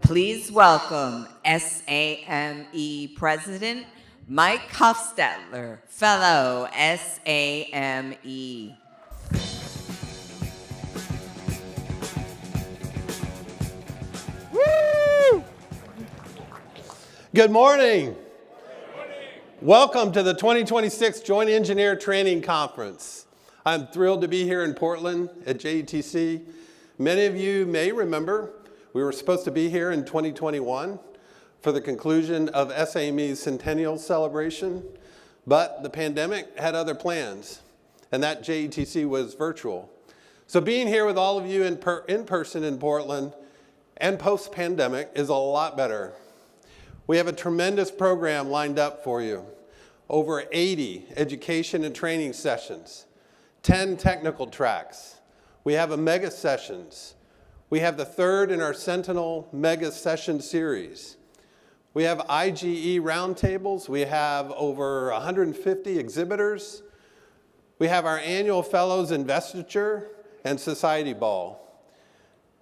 Please welcome SAME President Mike Hofstetler, Fellow SAME. Woo! Good morning. Welcome to the 2026 Joint Engineer Training Conference. I'm thrilled to be here in Portland at JETC. Many of you may remember we were supposed to be here in 2021 for the conclusion of SAME's centennial celebration, but the pandemic had other plans, and that JETC was virtual. So being here with all of you in person in Portland and post-pandemic is a lot better. We have a tremendous program lined up for you. Over 80 education and training sessions, 10 technical tracks. We have a mega sessions. We have the third in our Sentinel Mega Session series. We have IGE roundtables. We have over 150 exhibitors. We have our annual Fellows Investiture and Society Ball.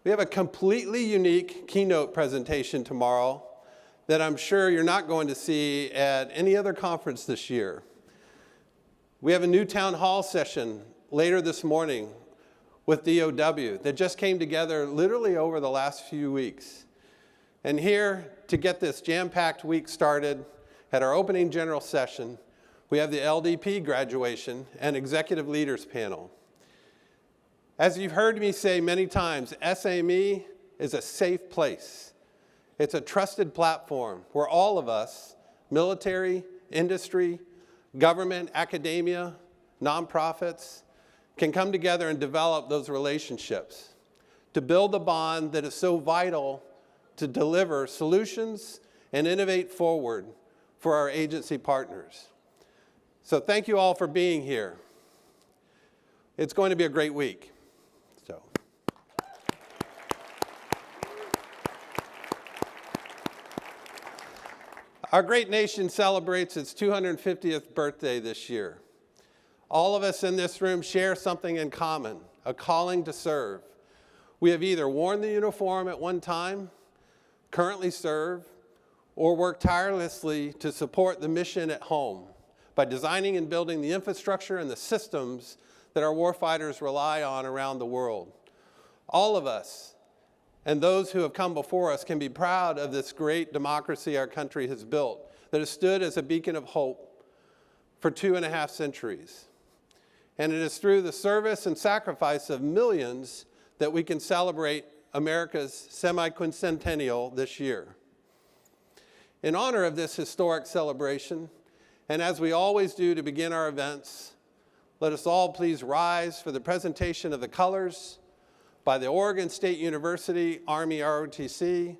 We have a completely unique keynote presentation tomorrow that I'm sure you're not going to see at any other conference this year. We have a new town hall session later this morning with DOW that just came together literally over the last few weeks. And here, to get this jam-packed week started, at our opening general session, we have the LDP graduation and executive leaders panel. As you've heard me say many times, SAME is a safe place. It's a trusted platform where all of us, military, industry, government, academia, nonprofits, can come together and develop those relationships to build the bond that is so vital to deliver solutions and innovate forward for our agency partners. So thank you all for being here. It's going to be a great week. Our great nation celebrates its 250th birthday this year. All of us in this room share something in common, a calling to serve. We have either worn the uniform at one time, currently serve, or work tirelessly to support the mission at home by designing and building the infrastructure and the systems that our warfighters rely on around the world. All of us and those who have come before us can be proud of this great democracy our country has built that has stood as a beacon of hope for 2.5 centuries. And it is through the service and sacrifice of millions that we can celebrate America's semi-quincentennial this year. In honor of this historic celebration, and as we always do to begin our events, let us all please rise for the presentation of the colors by the Oregon State University Army ROTC,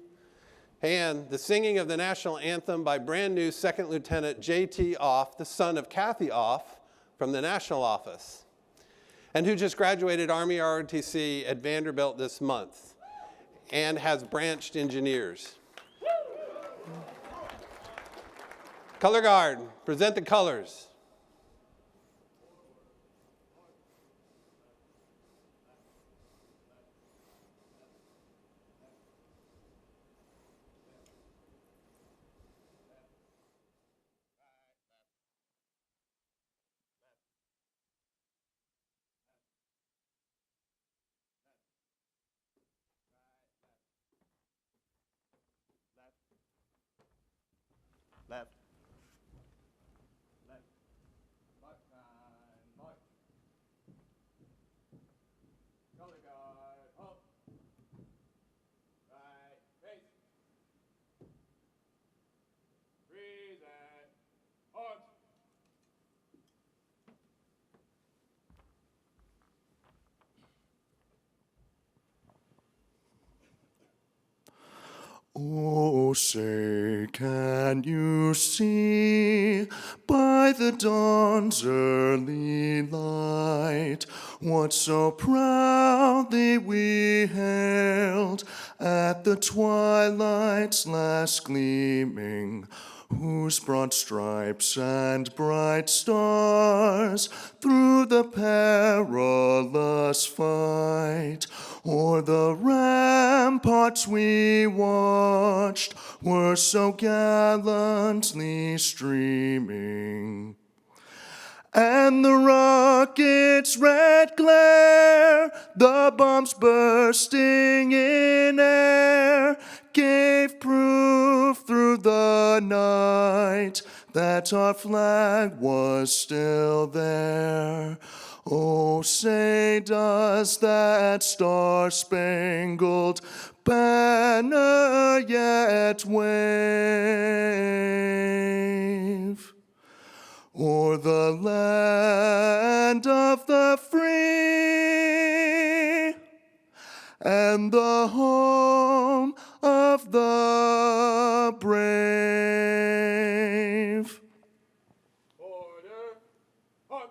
and the singing of the national anthem by brand new Second Lieutenant J.T. Off, the son of Kathy Off, from the national office, and who just graduated Army ROTC at Vanderbilt this month. and has branched engineers. Color guard, present the colors. Left. Left. Mark time. Mark. Color guard. Up. Right. Face. Freeze and arms. Oh, say, can you see by the dawn's early light what so proudly we hailed at the twilight's last gleaming, whose broad stripes and bright stars through the perilous fight o'er the ramparts we watched were so gallantly streaming. And the rocket's red glare, the bombs bursting in air, gave proof through the night that our flag was still there. Oh, say, does that star-spangled banner yet wave o'er the land of the free and the home of the brave? Order. Arms.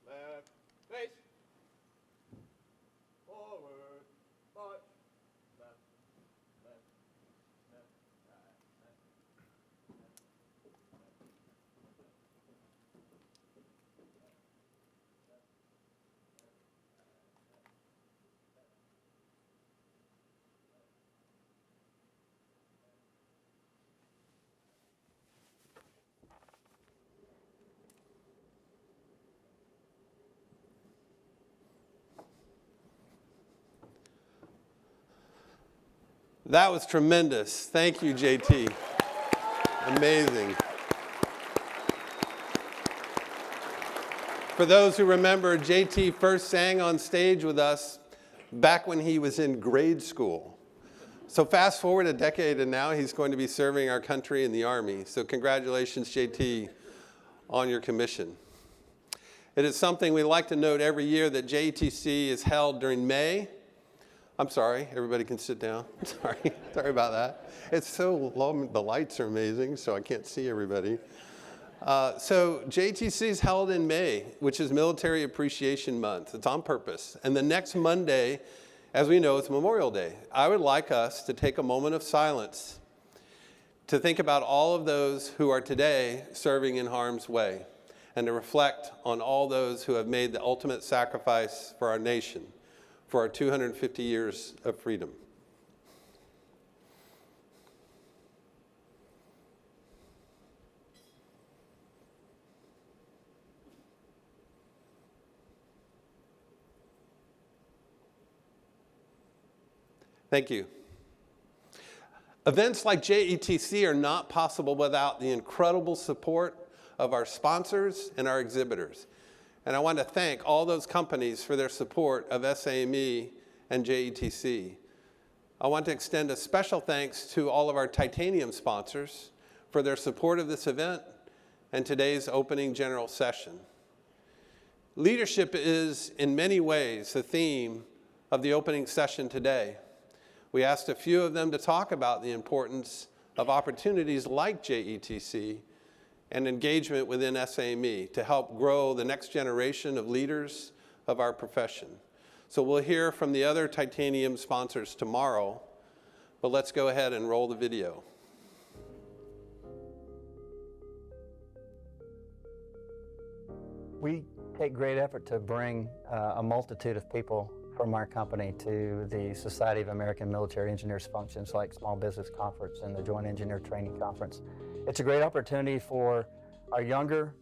Left. Face. Forward. March. Left. Left. Left. Right. Left. That was tremendous. Thank you, JT. Amazing. For those who remember, JT first sang on stage with us back when he was in grade school. So fast forward a decade and now he's going to be serving our country in the Army. So congratulations, JT, on your commission. It is something we like to note every year that JETC is held during May. I'm sorry, everybody can sit down. Sorry about that. It's so low, the lights are amazing, so I can't see everybody. So JTC is held in May, which is Military Appreciation Month. It's on purpose. And the next Monday, as we know, it's Memorial Day. I would like us to take a moment of silence to think about all of those who are today serving in harm's way and to reflect on all those who have made the ultimate sacrifice for our nation, for our 250 years of freedom. Thank you. Events like JETC are not possible without the incredible support of our sponsors and our exhibitors. And I want to thank all those companies for their support of SAME and JETC. I want to extend a special thanks to all of our titanium sponsors for their support of this event and today's opening general session. Leadership is, in many ways, the theme of the opening session today. We asked a few of them to talk about the importance of opportunities like JETC and engagement within SAME to help grow the next generation of leaders of our profession. So we'll hear from the other titanium sponsors tomorrow, but let's go ahead and roll the video. We take great effort to bring a multitude of people from our company to the Society of American Military Engineers functions like Small Business Conference and the Joint Engineer Training Conference. It's a great opportunity for our younger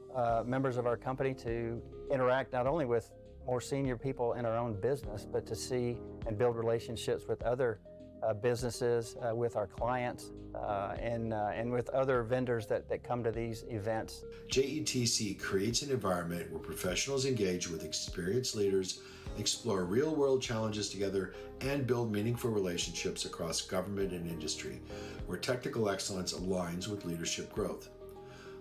members of our company to interact not only with more senior people in our own business, but to see and build relationships with other businesses, with our clients, and with other vendors that come to these events. JETC creates an environment where professionals engage with experienced leaders, explore real-world challenges together, and build meaningful relationships across government and industry, where technical excellence aligns with leadership growth.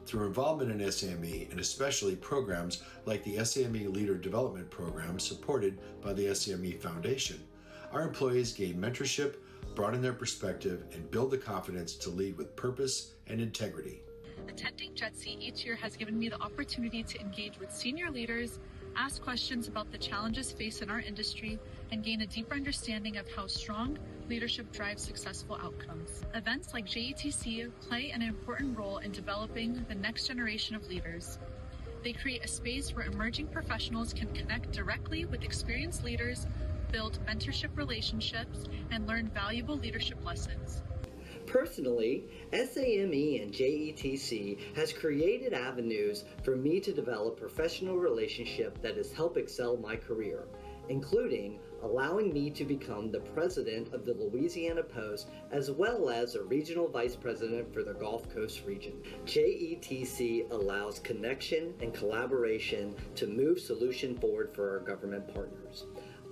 Through involvement in SAME, and especially programs like the SAME Leader Development Program supported by the SAME Foundation, our employees gain mentorship, broaden their perspective, and build the confidence to lead with purpose and integrity. Attending JETC each year has given me the opportunity to engage with senior leaders, ask questions about the challenges faced in our industry, and gain a deeper understanding of how strong leadership drives successful outcomes. Events like JETC play an important role in developing the next generation of leaders. They create a space where emerging professionals can connect directly with experienced leaders, build mentorship relationships, and learn valuable leadership lessons. Personally, SAME and JETC has created avenues for me to develop professional relationship that has helped excel my career, including allowing me to become the president of the Louisiana Post as well as a regional vice president for the Gulf Coast region. JETC allows connection and collaboration to move solution forward for our government partners.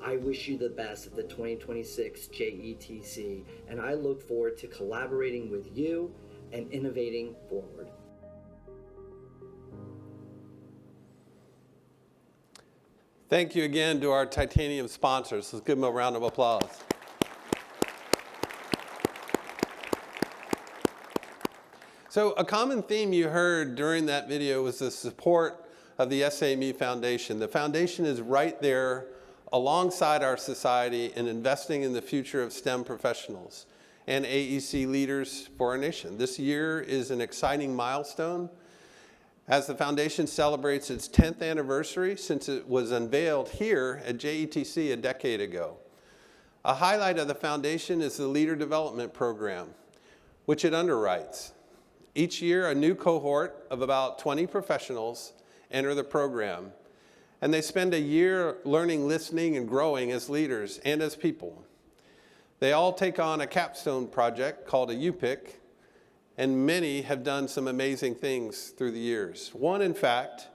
I wish you the best at the 2026 JETC, and I look forward to collaborating with you and innovating forward. Thank you again to our titanium sponsors. Let's give them a round of applause. So a common theme you heard during that video was the support of the SAME Foundation. The foundation is right there alongside our society in investing in the future of STEM professionals and AEC leaders for our nation. This year is an exciting milestone as the foundation celebrates its 10th anniversary since it was unveiled here at JETC a decade ago. A highlight of the foundation is the Leader Development Program, which it underwrites. Each year, a new cohort of about 20 professionals enter the program, and they spend a year learning, listening, and growing as leaders and as people. They all take on a capstone project called a UPIC, and many have done some amazing things through the years. One, in fact,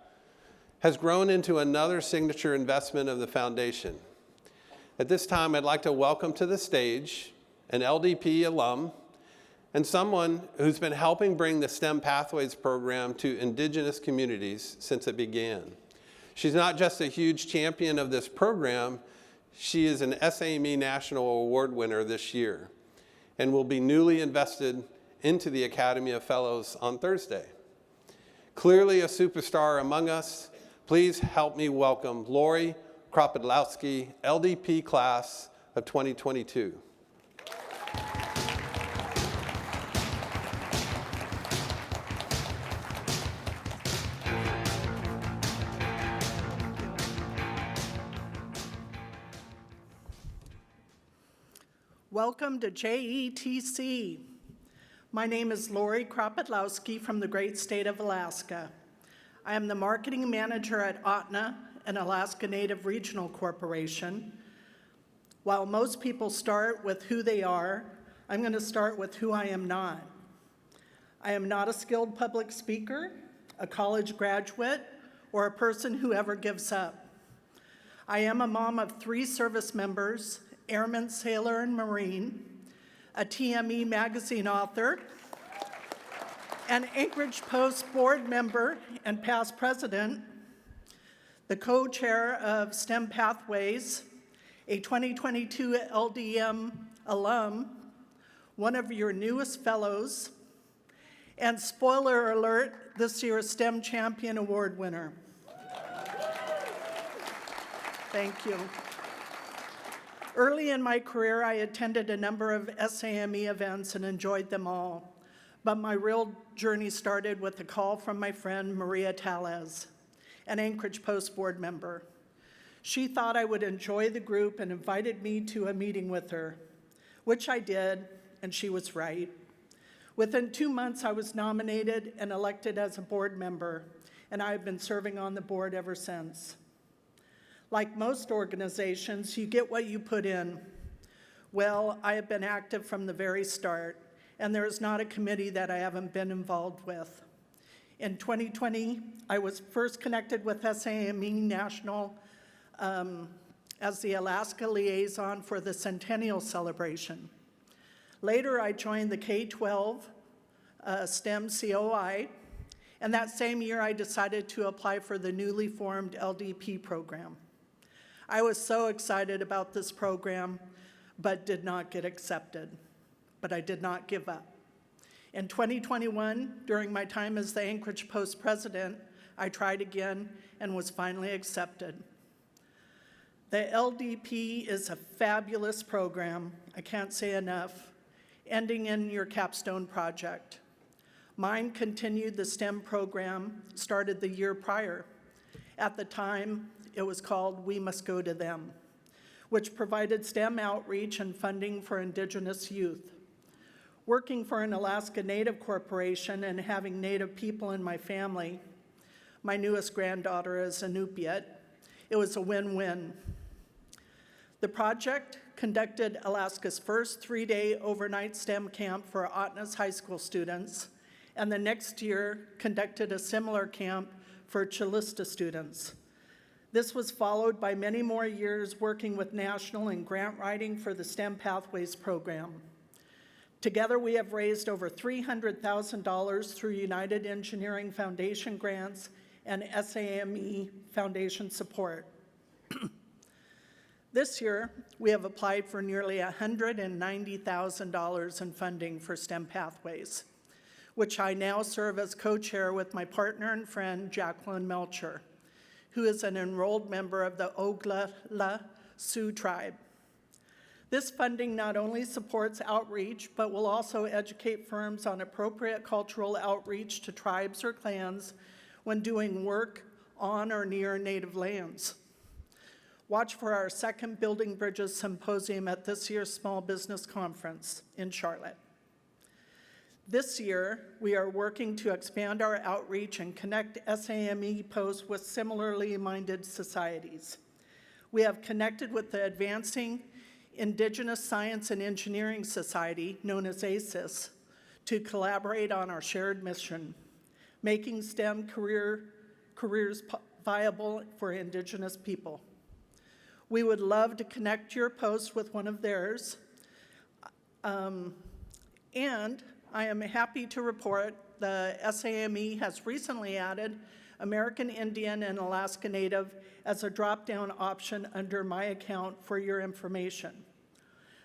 has grown into another signature investment of the foundation. At this time, I'd like to welcome to the stage an LDP alum and someone who's been helping bring the STEM Pathways program to indigenous communities since it began. She's not just a huge champion of this program, she is an SAME National Award winner this year and will be newly invested into the Academy of Fellows on Thursday. Clearly a superstar among us, please help me welcome Lori Kropodlowski, LDP class of 2022. Welcome to JETC. My name is Lori Kropodlowski from the great state of Alaska. I am the marketing manager at OTNA, an Alaska Native Regional Corporation. While most people start with who they are, I'm going to start with who I am not. I am not a skilled public speaker, a college graduate, or a person who ever gives up. I am a mom of 3 service members, Airman, Sailor, and Marine, a TME magazine author, an Anchorage Post board member and past president, the co-chair of STEM Pathways, a 2022 LDM alum, one of your newest fellows, and spoiler alert, this year's STEM Champion Award winner. Thank you. Early in my career, I attended a number of SAME events and enjoyed them all. But my real journey started with a call from my friend Maria Tellez, an Anchorage Post board member. She thought I would enjoy the group and invited me to a meeting with her, which I did, and she was right. Within 2 months, I was nominated and elected as a board member, and I have been serving on the board ever since. Like most organizations, you get what you put in. Well, I have been active from the very start, and there is not a committee that I haven't been involved with. In 2020, I was first connected with SAME National as the Alaska liaison for the Centennial Celebration. Later, I joined the K-12 STEM COI, and that same year, I decided to apply for the newly formed LDP program. I was so excited about this program, but did not get accepted. But I did not give up. In 2021, during my time as the Anchorage Post president, I tried again and was finally accepted. The LDP is a fabulous program, I can't say enough, ending in your capstone project. Mine continued the STEM program, started the year prior. At the time, it was called We Must Go to Them, which provided STEM outreach and funding for Indigenous youth. Working for an Alaska Native corporation and having Native people in my family, my newest granddaughter is Inupiat, it was a win-win. The project conducted Alaska's first 3-day overnight STEM camp for Otna's high school students, and the next year conducted a similar camp for Chilista students. This was followed by many more years working with national and grant writing for the STEM Pathways program. Together, we have raised over $300,000 through United Engineering Foundation grants and SAME Foundation support. This year, we have applied for nearly $190,000 in funding for STEM Pathways, which I now serve as co-chair with my partner and friend, Jacqueline Melcher, who is an enrolled member of the Oglala Sioux tribe. This funding not only supports outreach, but will also educate firms on appropriate cultural outreach to tribes or clans when doing work on or near Native lands. Watch for our second Building Bridges Symposium at this year's Small Business Conference in Charlotte. This year, we are working to expand our outreach and connect SAME posts with similarly minded societies. We have connected with the Advancing Indigenous Science and Engineering Society, known as ASIS, to collaborate on our shared mission, making STEM careers viable for Indigenous people. We would love to connect your post with one of theirs. And I am happy to report the SAME has recently added American Indian and Alaska Native as a drop-down option under my account for your information.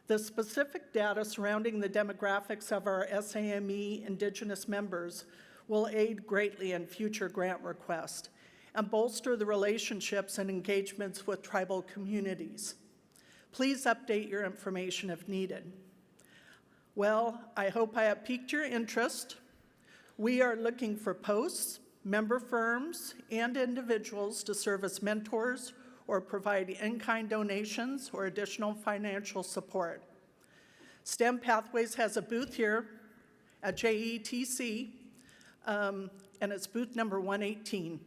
The specific data surrounding the demographics of our SAME Indigenous members will aid greatly in future grant requests and bolster the relationships and engagements with tribal communities. Please update your information if needed. Well, I hope I have piqued your interest. We are looking for posts, member firms, and individuals to serve as mentors or provide in-kind donations or additional financial support. STEM Pathways has a booth here at JETC, and it's booth number 118.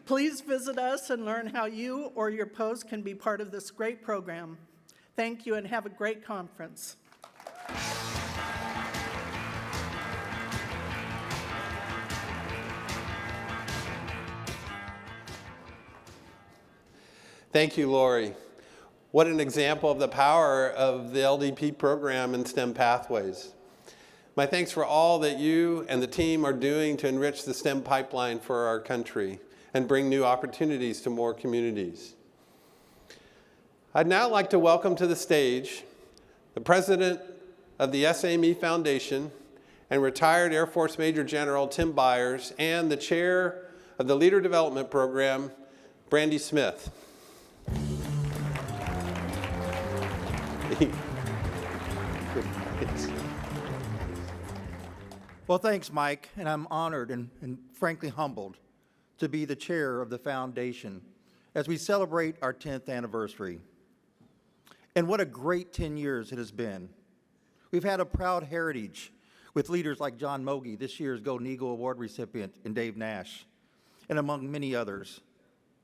Please visit us and learn how you or your post can be part of this great program. Thank you and have a great conference. Thank you, Lori. What an example of the power of the LDP program and STEM Pathways. My thanks for all that you and the team are doing to enrich the STEM pipeline for our country and bring new opportunities to more communities. I'd now like to welcome to the stage the president of the SAME Foundation and retired Air Force Major General Tim Byers and the chair of the Leader Development Program, Brandy Smith. Well, thanks, Mike, and I'm honored and frankly humbled to be the chair of the foundation as we celebrate our 10th anniversary. And what a great 10 years it has been. We've had a proud heritage with leaders like John Mogi, this year's Golden Eagle Award recipient, and Dave Nash, and among many others.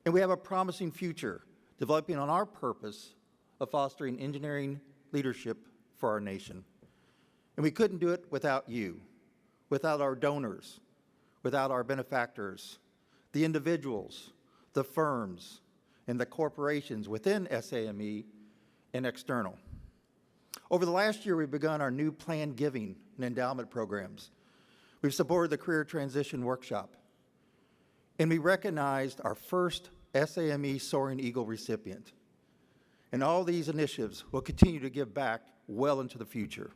And we have a promising future developing on our purpose of fostering engineering leadership for our nation. And we couldn't do it without you, without our donors, without our benefactors, the individuals, the firms, and the corporations within SAME and external. Over the last year, we've begun our new planned giving and endowment programs. We've supported the Career Transition Workshop, and we recognized our first SAME Soaring Eagle recipient. And all these initiatives will continue to give back well into the future.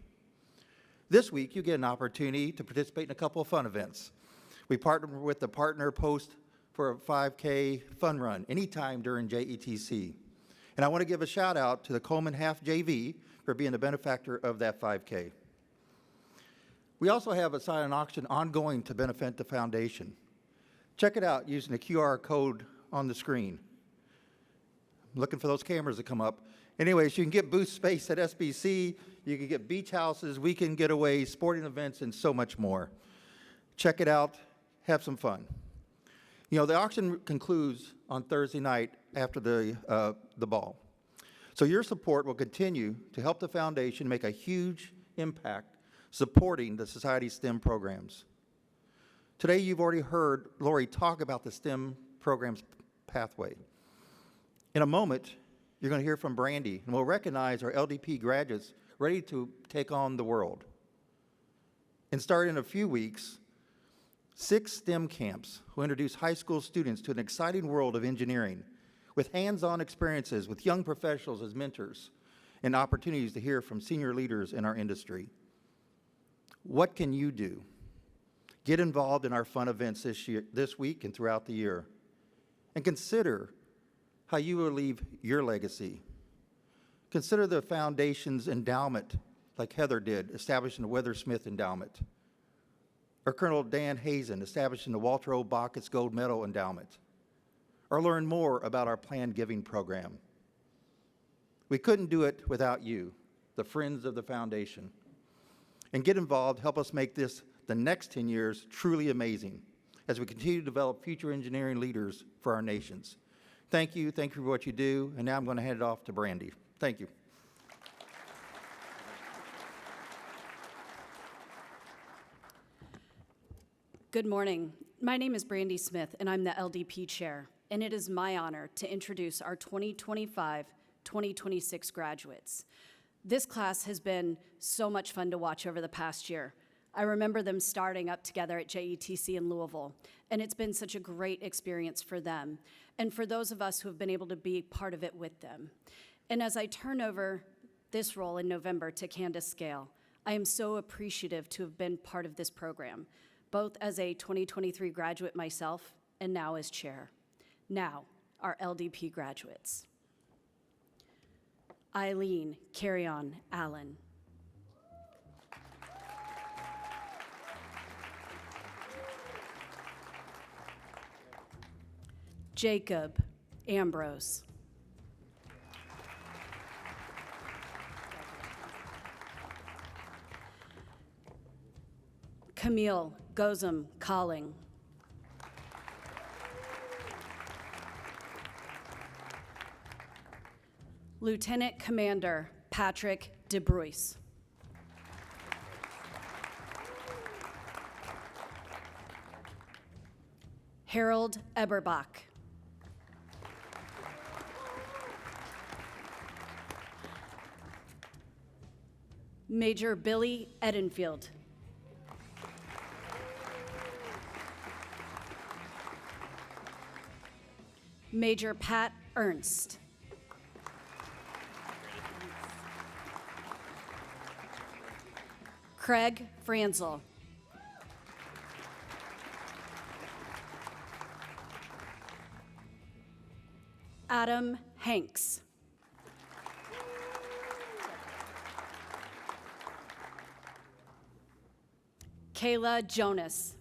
This week, you get an opportunity to participate in a couple of fun events. We partnered with the Partner Post for a 5K fun run anytime during JETC. And I want to give a shout out to the Coleman Half JV for being the benefactor of that 5K. We also have a silent auction ongoing to benefit the foundation. Check it out using the QR code on the screen. I'm looking for those cameras to come up. Anyways, you can get booth space at SBC, you can get beach houses, weekend getaways, sporting events, and so much more. Check it out, have some fun. You know, the auction concludes on Thursday night after the ball. So your support will continue to help the foundation make a huge impact supporting the Society's STEM programs. Today, you've already heard Lori talk about the STEM programs pathway. In a moment, you're going to hear from Brandy, and we'll recognize our LDP graduates ready to take on the world. And starting in a few weeks, 6 STEM camps will introduce high school students to an exciting world of engineering with hands-on experiences with young professionals as mentors and opportunities to hear from senior leaders in our industry. What can you do? Get involved in our fun events this week and throughout the year. And consider how you will leave your legacy. Consider the foundation's endowment, like Heather did, establishing the Weather Smith Endowment, or Colonel Dan Hazen establishing the Walter O. Bacchus Gold Medal Endowment, or learn more about our planned giving program. We couldn't do it without you, the friends of the foundation. And get involved, help us make this, the next 10 years, truly amazing as we continue to develop future engineering leaders for our nations. Thank you for what you do, and now I'm going to hand it off to Brandy. Thank you. Good morning. My name is Brandy Smith, and I'm the LDP Chair, and it is my honor to introduce our 2025-2026 graduates. This class has been so much fun to watch over the past year. I remember them starting up together at JETC in Louisville, and it's been such a great experience for them, and for those of us who have been able to be part of it with them. And as I turn over this role in November to Candace Scale, I am so appreciative to have been part of this program, both as a 2023 graduate myself and now as chair. Now, our LDP graduates. Eileen Carry-On Allen. Jacob Ambrose. Camille Gozum Colling. Lieutenant Commander Patrick DeBruys. Harold Eberbach. Major Billy Edenfield. Major Pat Ernst. Craig Franzel. Adam Hanks. Kayla Jonas.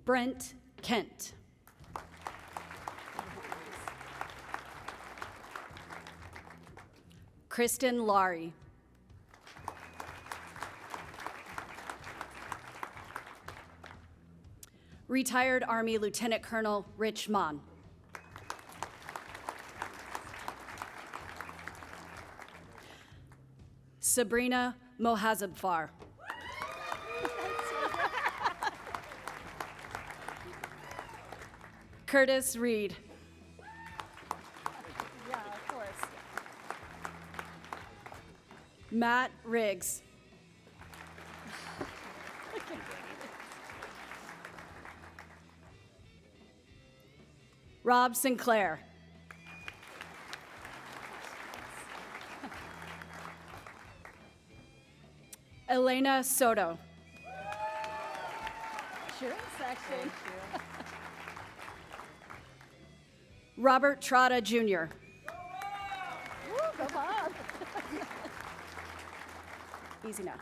Brent Kent. Kristen Laurie. Retired Army Lieutenant Colonel Rich Mon. Sabrina Mohazabfar. Curtis Reed. Yeah, of course. Matt Riggs. Rob Sinclair. Elena Soto. Cheering section. Robert Trotta Jr. Woo, go Bob. Easy now.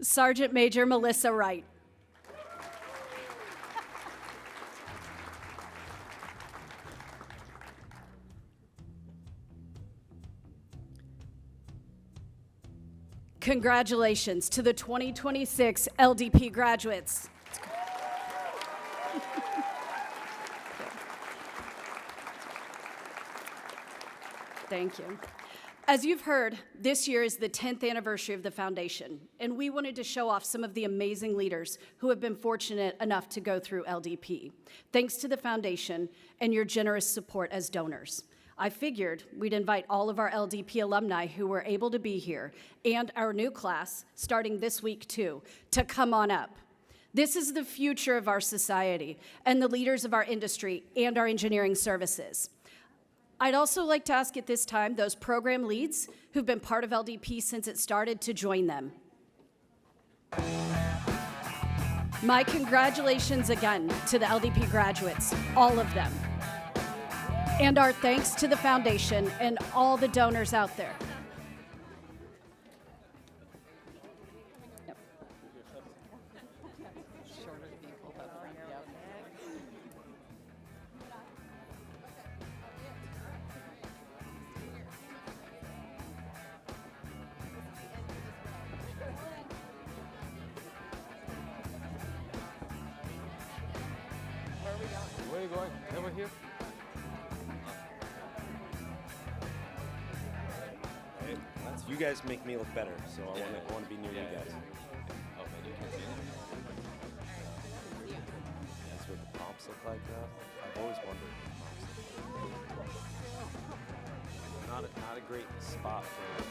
Sergeant Major Melissa Wright. Congratulations to the 2026 LDP graduates. Thank you. As you've heard, this year is the 10th anniversary of the foundation, and we wanted to show off some of the amazing leaders who have been fortunate enough to go through LDP. Thanks to the foundation and your generous support as donors. I figured we'd invite all of our LDP alumni who were able to be here, and our new class, starting this week too, to come on up. This is the future of our society and the leaders of our industry and our engineering services. I'd also like to ask at this time those program leads who've been part of LDP since it started to join them. My congratulations again to the LDP graduates, all of them. And our thanks to the foundation and all the donors out there. Yep. Where are you going? Over here? You guys make me look better, so I want to be near you guys. That's what the props look like now. I've always wondered what the props look like. Not a great spot for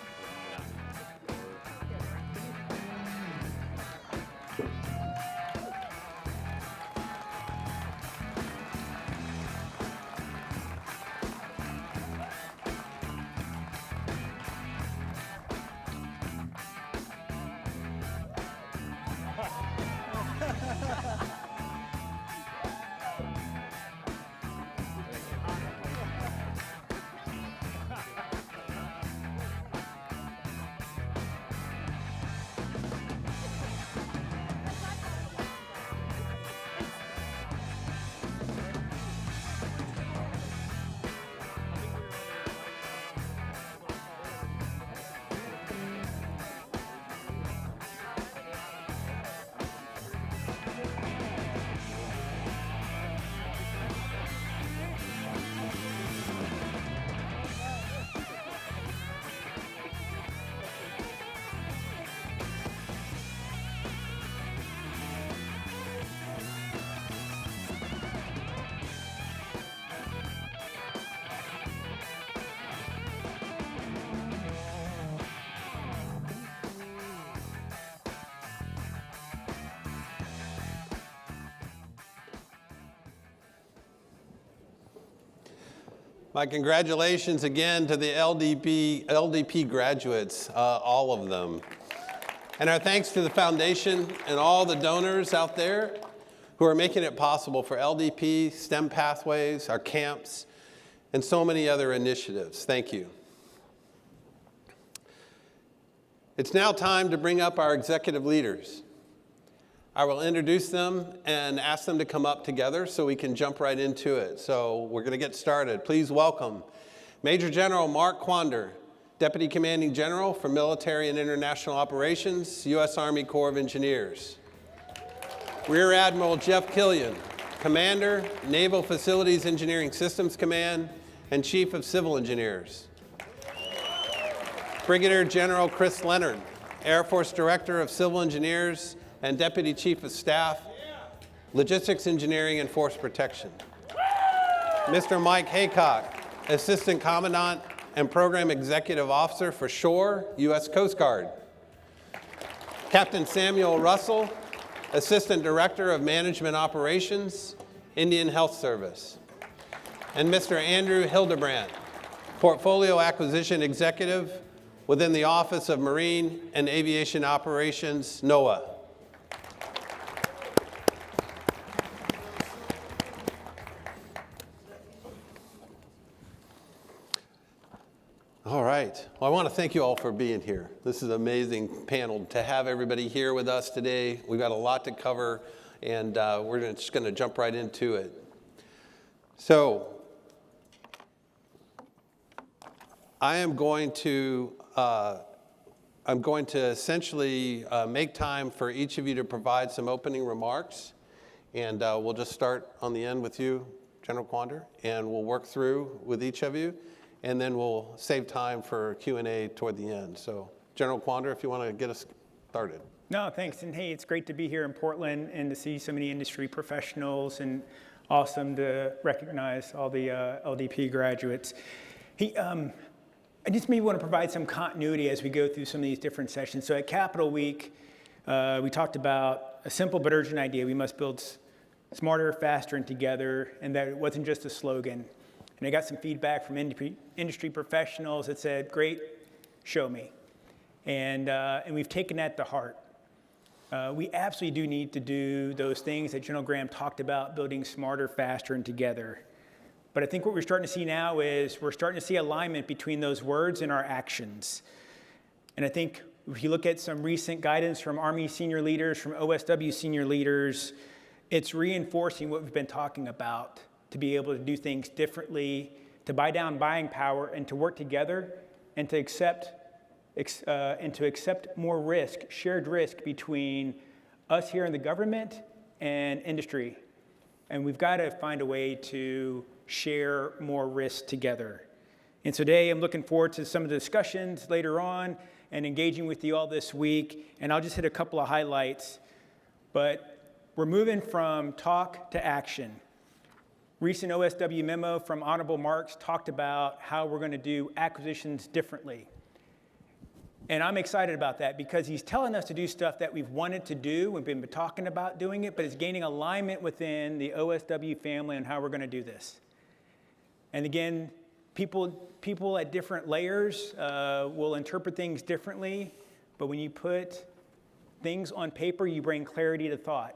My congratulations again to the LDP graduates, all of them. And our thanks to the foundation and all the donors out there who are making it possible for LDP, STEM pathways, our camps, and so many other initiatives. Thank you. It's now time to bring up our executive leaders. I will introduce them and ask them to come up together so we can jump right into it. So we're going to get started. Please welcome Major General Mark Quander, Deputy Commanding General for Military and International Operations, U.S. Army Corps of Engineers. Rear Admiral Jeff Killian, Commander, Naval Facilities Engineering Systems Command, and Chief of Civil Engineers. Brigadier General Chris Leonard, Air Force Director of Civil Engineers and Deputy Chief of Staff, Logistics Engineering and Force Protection. Mr. Mike Haycock, Assistant Commandant and Program Executive Officer for Shore, U.S. Coast Guard. Captain Samuel Russell, Assistant Director of Management Operations, Indian Health Service. And Mr. Andrew Hildebrandt, Portfolio Acquisition Executive within the Office of Marine and Aviation Operations, NOAA. All right. Well, I want to thank you all for being here. This is an amazing panel to have everybody here with us today. We've got a lot to cover, and we're just going to jump right into it. So I am going to essentially make time for each of you to provide some opening remarks, and we'll just start on the end with you, General Quander, and we'll work through with each of you. And then we'll save time for Q&A toward the end. So, General Quander, if you want to get us started. No, thanks. And hey, it's great to be here in Portland and to see so many industry professionals, and awesome to recognize all the LDP graduates. Hey, I just maybe want to provide some continuity as we go through some of these different sessions. So at Capitol Week, we talked about a simple but urgent idea. We must build smarter, faster, and together, and that it wasn't just a slogan. And I got some feedback from industry professionals that said, great, show me. And we've taken that to heart. We absolutely do need to do those things that General Graham talked about, building smarter, faster, and together. But I think what we're starting to see now is we're starting to see alignment between those words and our actions. And I think if you look at some recent guidance from Army senior leaders, from OSW senior leaders, it's reinforcing what we've been talking about, to be able to do things differently, to buy down buying power, and to work together, and to accept more risk, shared risk between us here in the government and industry. And we've got to find a way to share more risk together. And today I'm looking forward to some of the discussions later on and engaging with you all this week. And I'll just hit a couple of highlights. But we're moving from talk to action. Recent OSW memo from Honorable Marks talked about how we're going to do acquisitions differently. And I'm excited about that because he's telling us to do stuff that we've wanted to do. We've been talking about doing it, but it's gaining alignment within the OSW family on how we're going to do this. And again, people at different layers will interpret things differently, but when you put things on paper, you bring clarity to thought.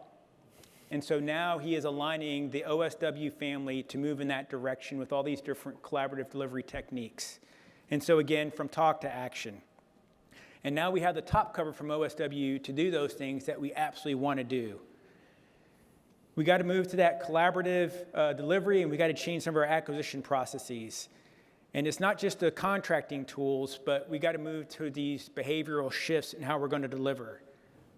And so now he is aligning the OSW family to move in that direction with all these different collaborative delivery techniques. And so again, from talk to action. And now we have the top cover from OSW to do those things that we absolutely want to do. We got to move to that collaborative delivery, and we got to change some of our acquisition processes. And it's not just the contracting tools, but we got to move to these behavioral shifts in how we're going to deliver.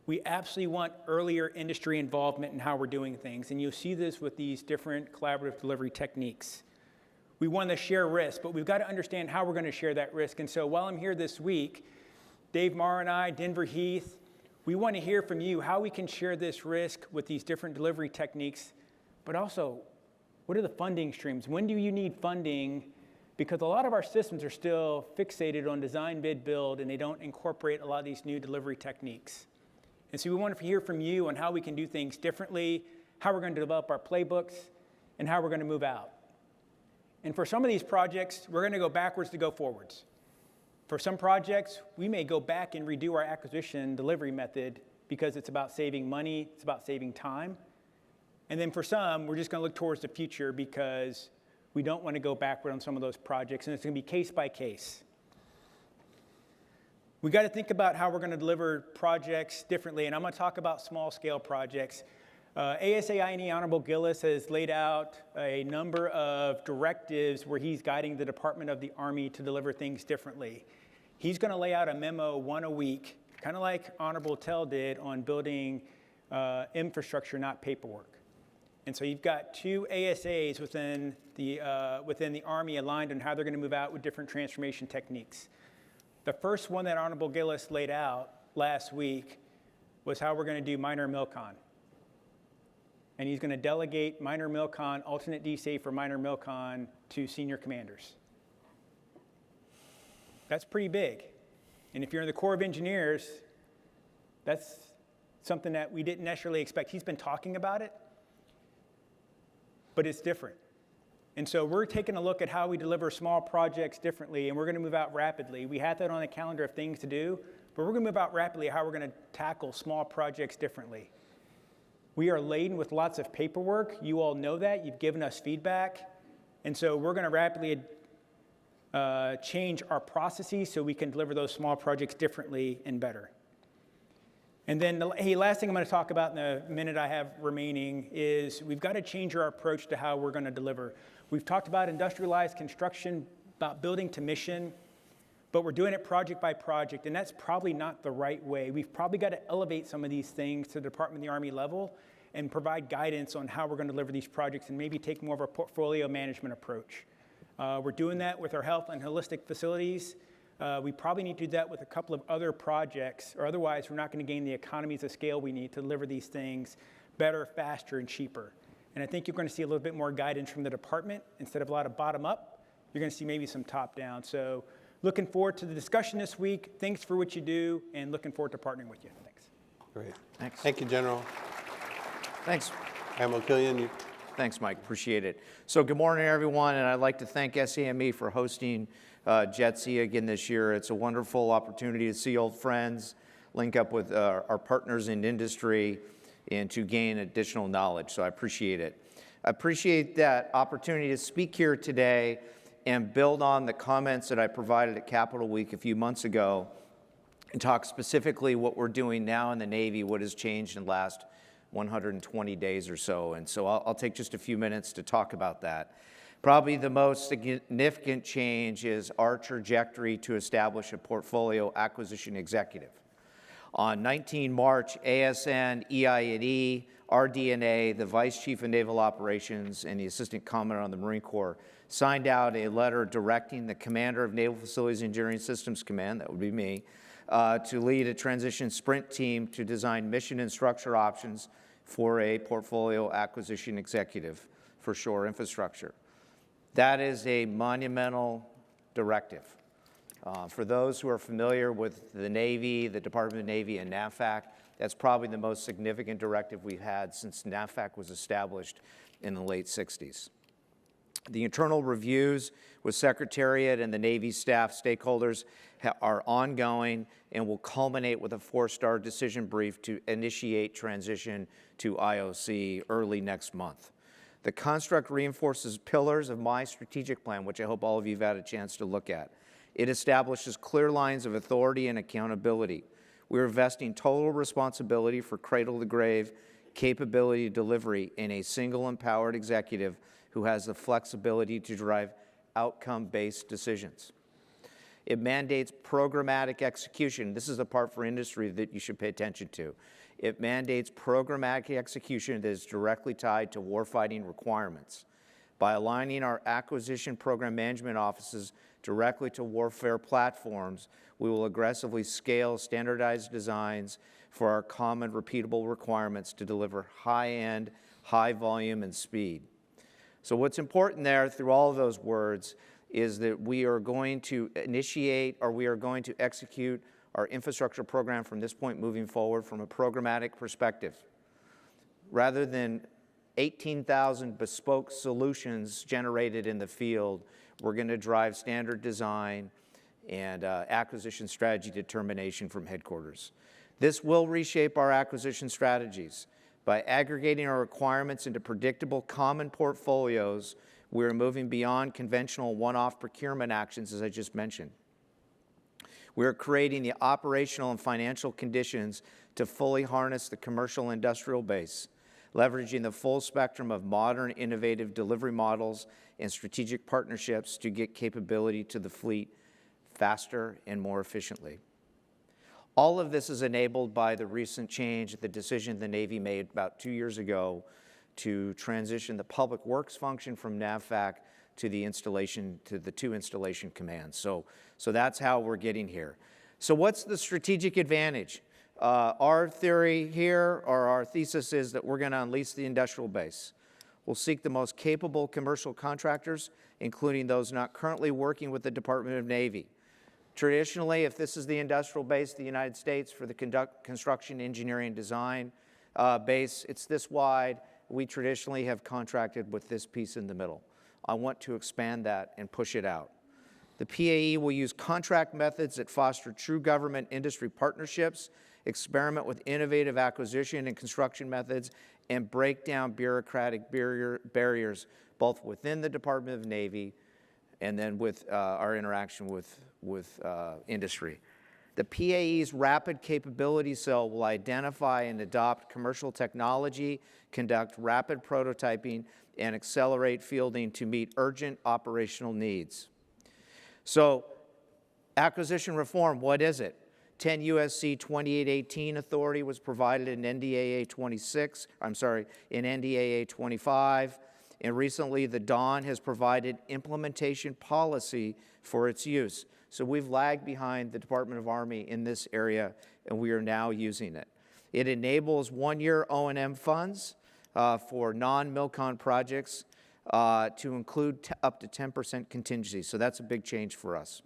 We absolutely want earlier industry involvement in how we're doing things, and you'll see this with these different collaborative delivery techniques. We want to share risk, but we've got to understand how we're going to share that risk. And so while I'm here this week, Dave Marr and I, Denver Heath, we want to hear from you how we can share this risk with these different delivery techniques, but also, what are the funding streams? When do you need funding? Because a lot of our systems are still fixated on design, bid, build, and they don't incorporate a lot of these new delivery techniques. And so we want to hear from you on how we can do things differently, how we're going to develop our playbooks, and how we're going to move out. And for some of these projects, we're going to go backwards to go forwards. For some projects, we may go back and redo our acquisition delivery method because it's about saving money, it's about saving time. And then for some, we're just going to look towards the future because We don't want to go backward on some of those projects, and it's going to be case by case. We got to think about how we're going to deliver projects differently, and I'm going to talk about small-scale projects. ASAINE Honorable Gillis has laid out a number of directives where he's guiding the Department of the Army to deliver things differently. He's going to lay out a memo, one a week, kind of like Honorable Tell did on building infrastructure, not paperwork. And so you've got two ASAs within the Army aligned on how they're going to move out with different transformation techniques. The first one that Honorable Gillis laid out last week was how we're going to do minor MILCON. And he's going to delegate minor MILCON, alternate DSA for minor MILCON to senior commanders. That's pretty big. And if you're in the Corps of Engineers, that's something that we didn't necessarily expect. He's been talking about it, but it's different. And so we're taking a look at how we deliver small projects differently, and we're going to move out rapidly. We had that on the calendar of things to do, but we're going to move out rapidly how we're going to tackle small projects differently. We are laden with lots of paperwork. You all know that. You've given us feedback. And so we're going to rapidly change our processes so we can deliver those small projects differently and better. And then the last thing I'm going to talk about in the minute I have remaining is we've got to change our approach to how we're going to deliver. We've talked about industrialized construction, about building to mission, but we're doing it project by project, and that's probably not the right way. We've probably got to elevate some of these things to the Department of the Army level and provide guidance on how we're going to deliver these projects and maybe take more of a portfolio management approach. We're doing that with our health and holistic facilities. We probably need to do that with a couple of other projects, or otherwise we're not going to gain the economies of scale we need to deliver these things better, faster, and cheaper. And I think you're going to see a little bit more guidance from the department. Instead of a lot of bottom up, you're going to see maybe some top down. So looking forward to the discussion this week. Thanks for what you do, and looking forward to partnering with you. Thanks. Great. Thanks. Thank you, General. Thanks. Admiral Killian. Thanks, Mike. Appreciate it. So good morning, everyone, and I'd like to thank SAME for hosting jetc again this year. It's a wonderful opportunity to see old friends, link up with our partners in industry, and to gain additional knowledge. So I appreciate it. I appreciate that opportunity to speak here today and build on the comments that I provided at Capitol Week a few months ago and talk specifically what we're doing now in the Navy, what has changed in the last 120 days or so. And so I'll take just a few minutes to talk about that. Probably the most significant change is our trajectory to establish a portfolio acquisition executive. On 19 March, ASN, EI&E, RDNA, the Vice Chief of Naval Operations, and the Assistant Commandant on the Marine Corps signed out a letter directing the Commander of Naval Facilities Engineering Systems Command, that would be me, to lead a transition sprint team to design mission and structure options for a portfolio acquisition executive for shore infrastructure. That is a monumental directive. For those who are familiar with the Navy, the Department of the Navy, and NAVFAC, that's probably the most significant directive we've had since NAVFAC was established in the late 60s. The internal reviews with Secretariat and the Navy staff stakeholders are ongoing and will culminate with a 4-star decision brief to initiate transition to IOC early next month. The construct reinforces pillars of my strategic plan, which I hope all of you have had a chance to look at. It establishes clear lines of authority and accountability. We're vesting total responsibility for cradle-to-grave capability delivery in a single empowered executive who has the flexibility to drive outcome-based decisions. It mandates programmatic execution. This is the part for industry that you should pay attention to. It mandates programmatic execution that is directly tied to warfighting requirements. By aligning our acquisition program management offices directly to warfare platforms, we will aggressively scale standardized designs for our common repeatable requirements to deliver high-end, high volume, and speed. So what's important there through all of those words is that we are going to initiate, or we are going to execute our infrastructure program from this point moving forward from a programmatic perspective. Rather than 18,000 bespoke solutions generated in the field, we're going to drive standard design and acquisition strategy determination from headquarters. This will reshape our acquisition strategies. By aggregating our requirements into predictable common portfolios, We're moving beyond conventional one-off procurement actions, as I just mentioned. We're creating the operational and financial conditions to fully harness the commercial industrial base, leveraging the full spectrum of modern, innovative delivery models and strategic partnerships to get capability to the fleet faster and more efficiently. All of this is enabled by the recent change, the decision the Navy made about 2 years ago to transition the public works function from NAVFAC to the installation, to the 2 installation commands. So that's how we're getting here. So what's the strategic advantage? Our theory here, or our thesis, is that we're going to unleash the industrial base. We'll seek the most capable commercial contractors, including those not currently working with the Department of Navy. Traditionally, if this is the industrial base of the United States for the construction, engineering, and design base, it's this wide. We traditionally have contracted with this piece in the middle. I want to expand that and push it out. The PAE will use contract methods that foster true government-industry partnerships, experiment with innovative acquisition and construction methods, and break down bureaucratic barriers both within the Department of Navy and then with our interaction with industry. The PAE's Rapid Capability Cell will identify and adopt commercial technology, conduct rapid prototyping, and accelerate fielding to meet urgent operational needs. So, acquisition reform, what is it? 10 U.S.C. 2818 authority was provided in NDAA 25, and recently the Dawn has provided implementation policy for its use. So we've lagged behind the Department of Army in this area, and we are now using it. It enables one-year O&M funds for non-MILCON projects to include up to 10% contingency, so that's a big change for us.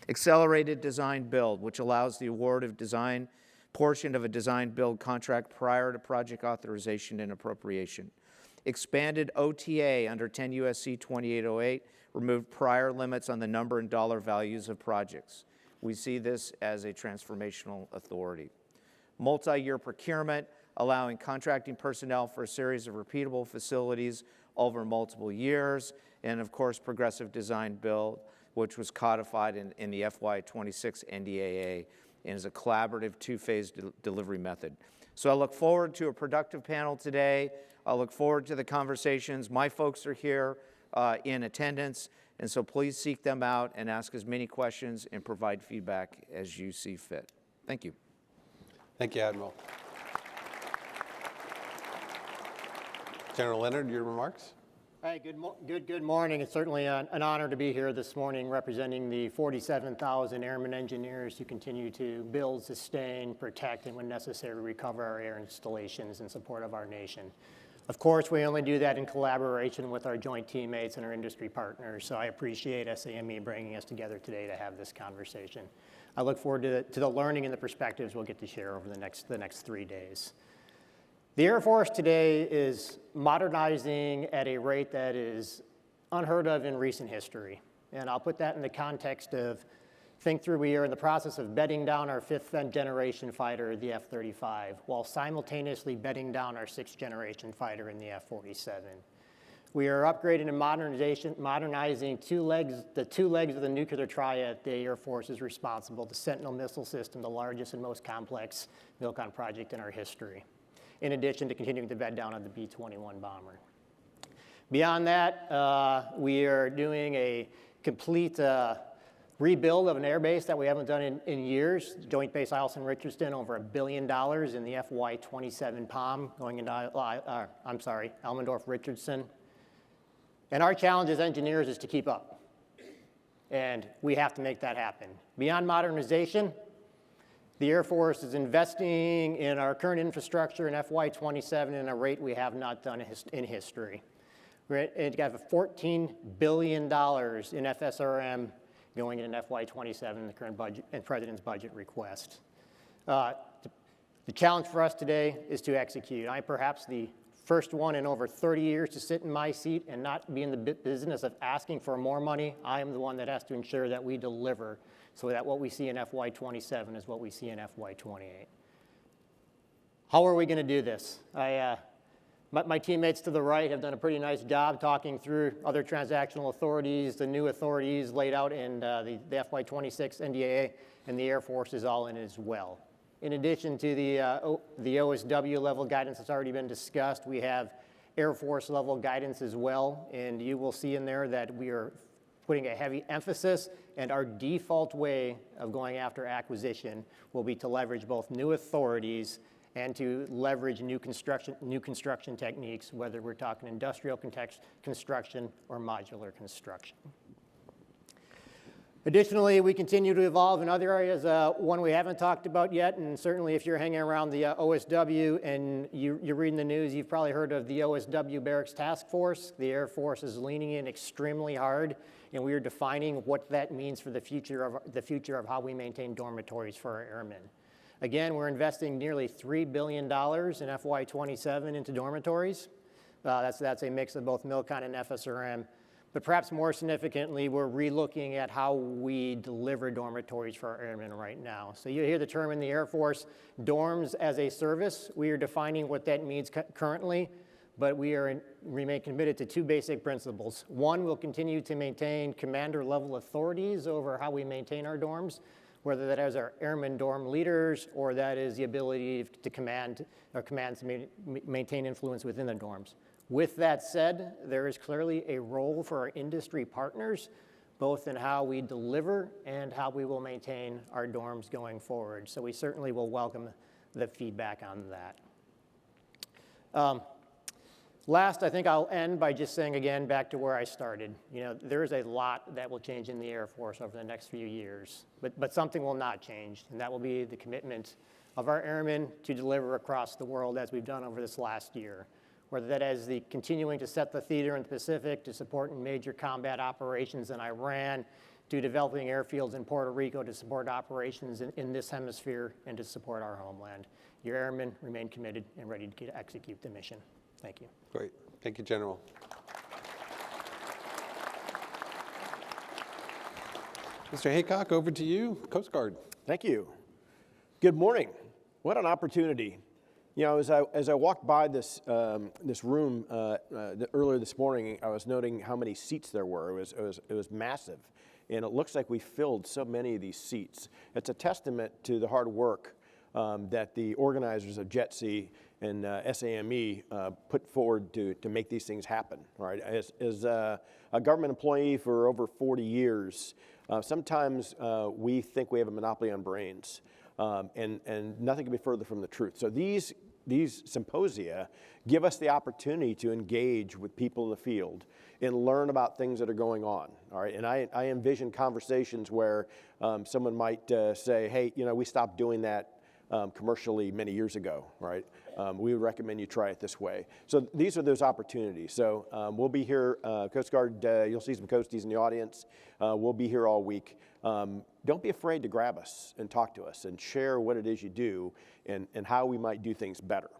Accelerated design build, which allows the award of design portion of a design build contract prior to project authorization and appropriation. Expanded OTA under 10 U.S.C. 2808 removed prior limits on the number and dollar values of projects. We see this as a transformational authority. Multi-year procurement, allowing contracting personnel for a series of repeatable facilities over multiple years, and of course, progressive design build, which was codified in the FY26 NDAA and is a collaborative 2-phase delivery method. So I look forward to a productive panel today. I look forward to the conversations. My folks are here in attendance, and so please seek them out and ask as many questions and provide feedback as you see fit. Thank you. Thank you, Admiral. General Leonard, your remarks? Hi, good morning. It's certainly an honor to be here this morning representing the 47,000 airmen engineers who continue to build, sustain, protect, and when necessary, recover our air installations in support of our nation. Of course, we only do that in collaboration with our joint teammates and our industry partners, so I appreciate SAME bringing us together today to have this conversation. I look forward to the learning and the perspectives we'll get to share over the next 3 days. The Air Force today is modernizing at a rate that is unheard of in recent history. And I'll put that in the context of, think through, we are in the process of bedding down our 5th generation fighter, the F-35, while simultaneously bedding down our 6th generation fighter in the F-47. We are upgrading and modernizing the two legs of the nuclear triad the Air Force is responsible, the Sentinel missile system, the largest and most complex MILCON project in our history, in addition to continuing to bed down on the B-21 bomber. Beyond that, we are doing a complete rebuild of an air base that we haven't done in years. Joint Base Eielson-Richardson, over $1 billion in the FY27 POM, going into, Elmendorf-Richardson. And our challenge as engineers is to keep up. And we have to make that happen. Beyond modernization, the Air Force is investing in our current infrastructure in FY27 at a rate we have not done in history. We're going to have $14 billion in FSRM going in FY27, the current budget and President's budget request. The challenge for us today is to execute. I'm perhaps the first one in over 30 years to sit in my seat and not be in the business of asking for more money. I am the one that has to ensure that we deliver so that what we see in FY27 is what we see in FY28. How are we going to do this? My teammates to the right have done a pretty nice job talking through other transactional authorities, the new authorities laid out in the FY26 NDAA, and the Air Force is all in as well. In addition to the OSW level guidance that's already been discussed, we have Air Force level guidance as well, and you will see in there that we are putting a heavy emphasis, and our default way of going after acquisition will be to leverage both new authorities and to leverage new construction techniques, whether we're talking industrial construction or modular construction. Additionally, we continue to evolve in other areas. One we haven't talked about yet, and certainly if you're hanging around the OSW and you're reading the news, you've probably heard of the OSW Barracks Task Force. The Air Force is leaning in extremely hard, and we are defining what that means for the future of how we maintain dormitories for our airmen. Again, we're investing nearly $3 billion in FY27 into dormitories. That's a mix of both MILCON and FSRM. But perhaps more significantly, we're relooking at how we deliver dormitories for our airmen right now. So you hear the term in the Air Force, dorms as a service. We are defining what that means currently, but we remain committed to two basic principles. One, we'll continue to maintain commander-level authorities over how we maintain our dorms, whether that is our airmen dorm leaders or that is the ability to command or commands to maintain influence within the dorms. With that said, there is clearly a role for our industry partners, both in how we deliver and how we will maintain our dorms going forward. So we certainly will welcome the feedback on that. Last, I think I'll end by just saying again, back to where I started. There is a lot that will change in the Air Force over the next few years, but something will not change, and that will be the commitment of our airmen to deliver across the world as we've done over this last year. Whether that is the continuing to set the theater in the Pacific, to support major combat operations in Iran, to developing airfields in Puerto Rico to support operations in this hemisphere and to support our homeland. Your airmen remain committed and ready to execute the mission. Thank you. Great. Thank you, General. Mr. Haycock, over to you, Coast Guard. Thank you. Good morning. What an opportunity. As I walked by this room earlier this morning, I was noting how many seats there were. It was massive, and it looks like we filled so many of these seats. It's a testament to the hard work that the organizers of JETC and SAME put forward to make these things happen. All right, as a government employee for over 40 years, sometimes we think we have a monopoly on brains. And nothing can be further from the truth. So these symposia give us the opportunity to engage with people in the field and learn about things that are going on. All right, and I envision conversations where someone might say, hey, we stopped doing that commercially many years ago, right? We would recommend you try it this way. So these are those opportunities. So we'll be here, Coast Guard, you'll see some Coasties in the audience. We'll be here all week. Don't be afraid to grab us and talk to us and share what it is you do and how we might do things better.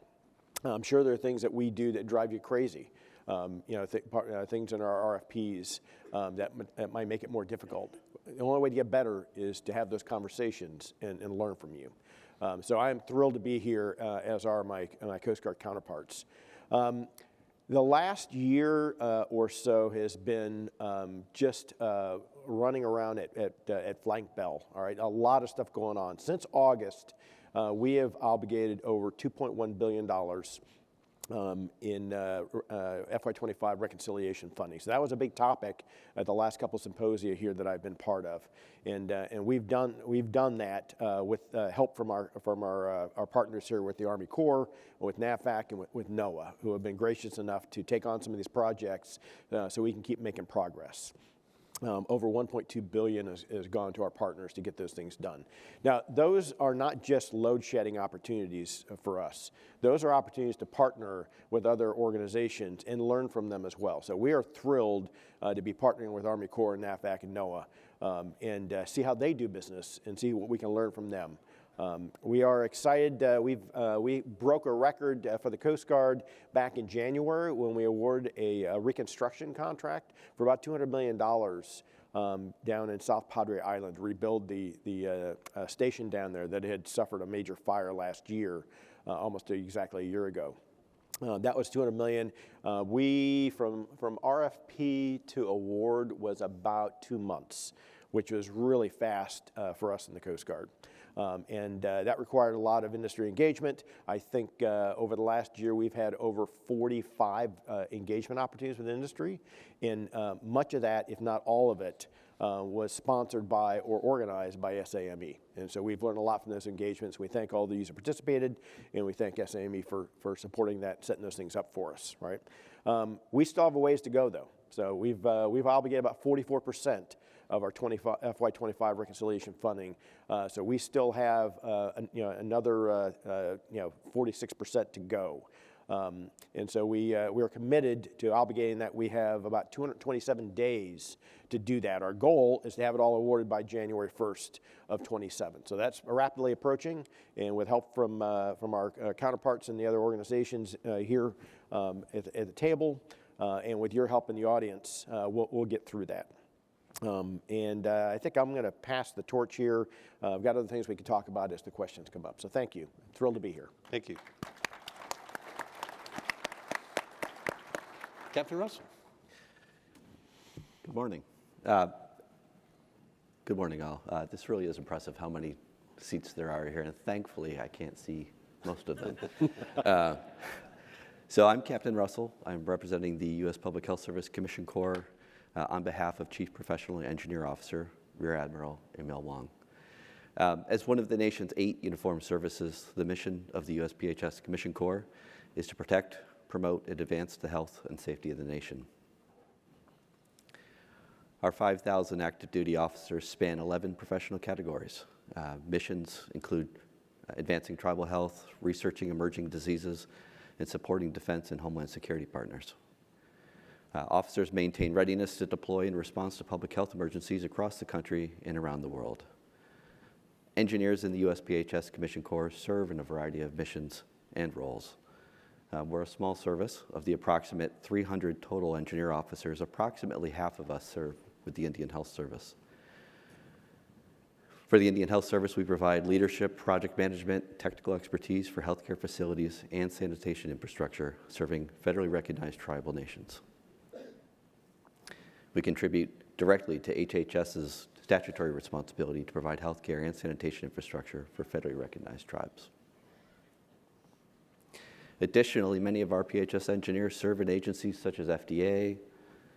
I'm sure there are things that we do that drive you crazy. Things in our RFPs that might make it more difficult. The only way to get better is to have those conversations and learn from you. So I am thrilled to be here, as are my Coast Guard counterparts. The last year or so has been just running around at Flank Bell. All right, a lot of stuff going on. Since August, we have obligated over $2.1 billion in FY25 reconciliation funding. So that was a big topic at the last couple symposia here that I've been part of, and we've done that with help from our partners here with the Army Corps, with NAVFAC, and with NOAA, who have been gracious enough to take on some of these projects so we can keep making progress. Over $1.2 billion has gone to our partners to get those things done. Now, those are not just load shedding opportunities for us. Those are opportunities to partner with other organizations and learn from them as well. So we are thrilled to be partnering with Army Corps, NAVFAC, and NOAA and see how they do business and see what we can learn from them. We are excited. We broke a record for the Coast Guard back in January when we awarded a reconstruction contract for about $200 million down in South Padre Island to rebuild the station down there that had suffered a major fire last year, almost exactly a year ago. That was $200 million. We, from RFP to award was about 2 months, which was really fast for us in the Coast Guard. That required a lot of industry engagement. I think over the last year we've had over 45 engagement opportunities with industry, and much of that, if not all of it, was sponsored by or organized by SAME. And so we've learned a lot from those engagements. We thank all those who participated, and we thank SAME for supporting that, setting those things up for us, right? We still have a ways to go, though. So we've obligated about 44% of our FY25 reconciliation funding. So we still have another 46% to go. And so we are committed to obligating that. We have about 227 days to do that. Our goal is to have it all awarded by January 1st of 27. So that's rapidly approaching, and with help from our counterparts in the other organizations here at the table, and with your help in the audience, we'll get through that. I think I'm going to pass the torch here. I've got other things we can talk about as the questions come up. So thank you. Thrilled to be here. Thank you. Captain Russell. Good morning. Good morning, all. This really is impressive how many seats there are here, and thankfully I can't see most of them. So I'm Captain Russell. I'm representing the U.S. Public Health Service Commission Corps on behalf of Chief Professional Engineer Officer Rear Admiral Emil Wong. As one of the nation's 8 uniformed services, the mission of the USPHS Commission Corps is to protect, promote, and advance the health and safety of the nation. Our 5,000 active duty officers span 11 professional categories. Missions include advancing tribal health, researching emerging diseases, and supporting defense and homeland security partners. Officers maintain readiness to deploy in response to public health emergencies across the country and around the world. Engineers in the USPHS Commission Corps serve in a variety of missions and roles. We're a small service. Of the approximate 300 total engineer officers, approximately half of us serve with the Indian Health Service. For the Indian Health Service, we provide leadership, project management, technical expertise for healthcare facilities and sanitation infrastructure, serving federally recognized tribal nations. We contribute directly to HHS's statutory responsibility to provide healthcare and sanitation infrastructure for federally recognized tribes. Additionally, many of our PHS engineers serve in agencies such as FDA,